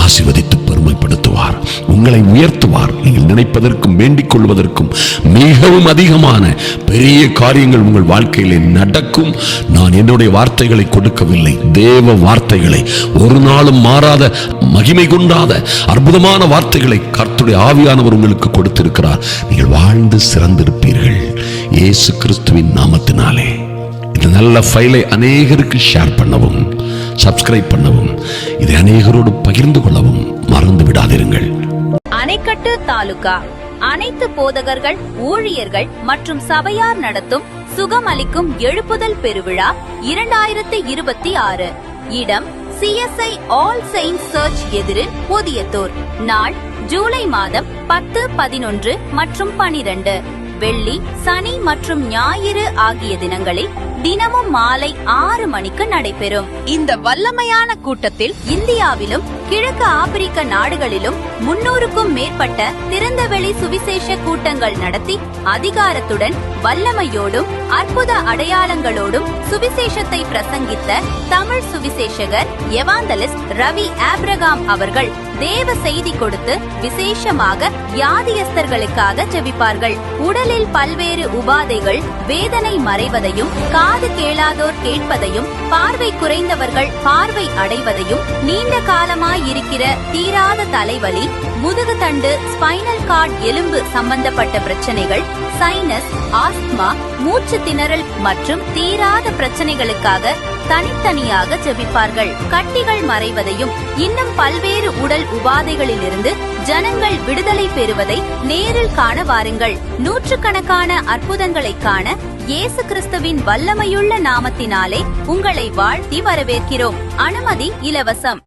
ஆசீர்வதித்து பெருமைப்படுத்துவார், உங்களை உயர்த்துவார். நீங்கள் நினைப்பதற்கும் வேண்டிக் கொள்வதற்கும் மிகவும் அதிகமான பெரிய காரியங்கள் உங்கள் வாழ்க்கையிலே நடக்கும். நான் என்னுடைய வார்த்தைகளை கொடுக்கவில்லை, தேவ வார்த்தைகளை, ஒரு நாளும் மாறாத, மகிமை கொண்டாத அற்புதமான வார்த்தைகளை கர்த்தருடைய ஆவியானவர் உங்களுக்கு கொடுத்திருக்கிறார். நீங்கள் வாழ்ந்து சிறந்திருப்பீர்கள் இயேசு கிறிஸ்துவின் நாமத்தினாலே. இந்த நல்ல ஃபைலை அநேகருக்கு ஷேர் பண்ணவும், சப்ஸ்கிரைப் பண்ணவும், இதை அநேகரோடு பகிர்ந்து கொள்ளவும் மறந்து விடாதிருங்கள். அணைக்கட்டு தாலுகா அனைத்து போதகர்கள், ஊழியர்கள் மற்றும் சபையார் நடத்தும் சுகமளிக்கும் எழுப்புதல் பெருவிழா 2026. இடம் CSI ஆல் செயின்ட்ஸ் சர்ச் எதிரில் புதியத்தூர். நாள் ஜூலை மாதம் 10, 11 மற்றும் 12. வெள்ளி, சனி மற்றும் ஞாயிறு ஆகிய தினங்களில் தினமும் மாலை 6 மணிக்கு நடைபெறும். இந்த வல்லமையான கூட்டத்தில் இந்தியாவிலும் கிழக்கு ஆப்பிரிக்க நாடுகளிலும் 300க்கும் மேற்பட்ட திறந்தவெளி சுவிசேஷ கூட்டங்கள் நடத்தி அதிகாரத்துடன் வல்லமையோடும் அற்புத அடையாளங்களோடும் சுவிசேஷத்தை பிரசங்கித்த தமிழ் சுவிசேஷகர் எவாந்தலிஸ்ட் ரவி ஆப்ரகாம் அவர்கள் தேவ செய்தி கொடுத்து விசேஷமாக வியாதியஸ்தர்களுக்காக ஜெபிப்பார்கள். உடலில் பல்வேறு உபாதைகள், வேதனை மறைவதையும், காது கேளாதோர் கேட்பதையும், பார்வை குறைந்தவர்கள் பார்வை அடைவதையும், நீண்ட காலமாய் இருக்கிற தீராத தலைவலி, முதுகு தண்டு, ஸ்பைனல் கார்டு எலும்பு சம்பந்தப்பட்ட பிரச்சனைகள், சைனஸ், ஆஸ்துமா, மூச்சு திணறல் மற்றும் தீராத பிரச்சனைகளுக்காக தனித்தனியாக ஜெபிப்பார்கள். கட்டிகள் மறைவதையும் இன்னும் பல்வேறு உடல் உபாதைகளிலிருந்து ஜனங்கள் விடுதலை பெறுவதை நேரில் காண வாருங்கள். நூற்றுக்கணக்கான அற்புதங்களை காண இயேசு கிறிஸ்துவின் வல்லமையுள்ள நாமத்தினாலே உங்களை வாழ்த்தி வரவேற்கிறோம். அனுமதி இலவசம்.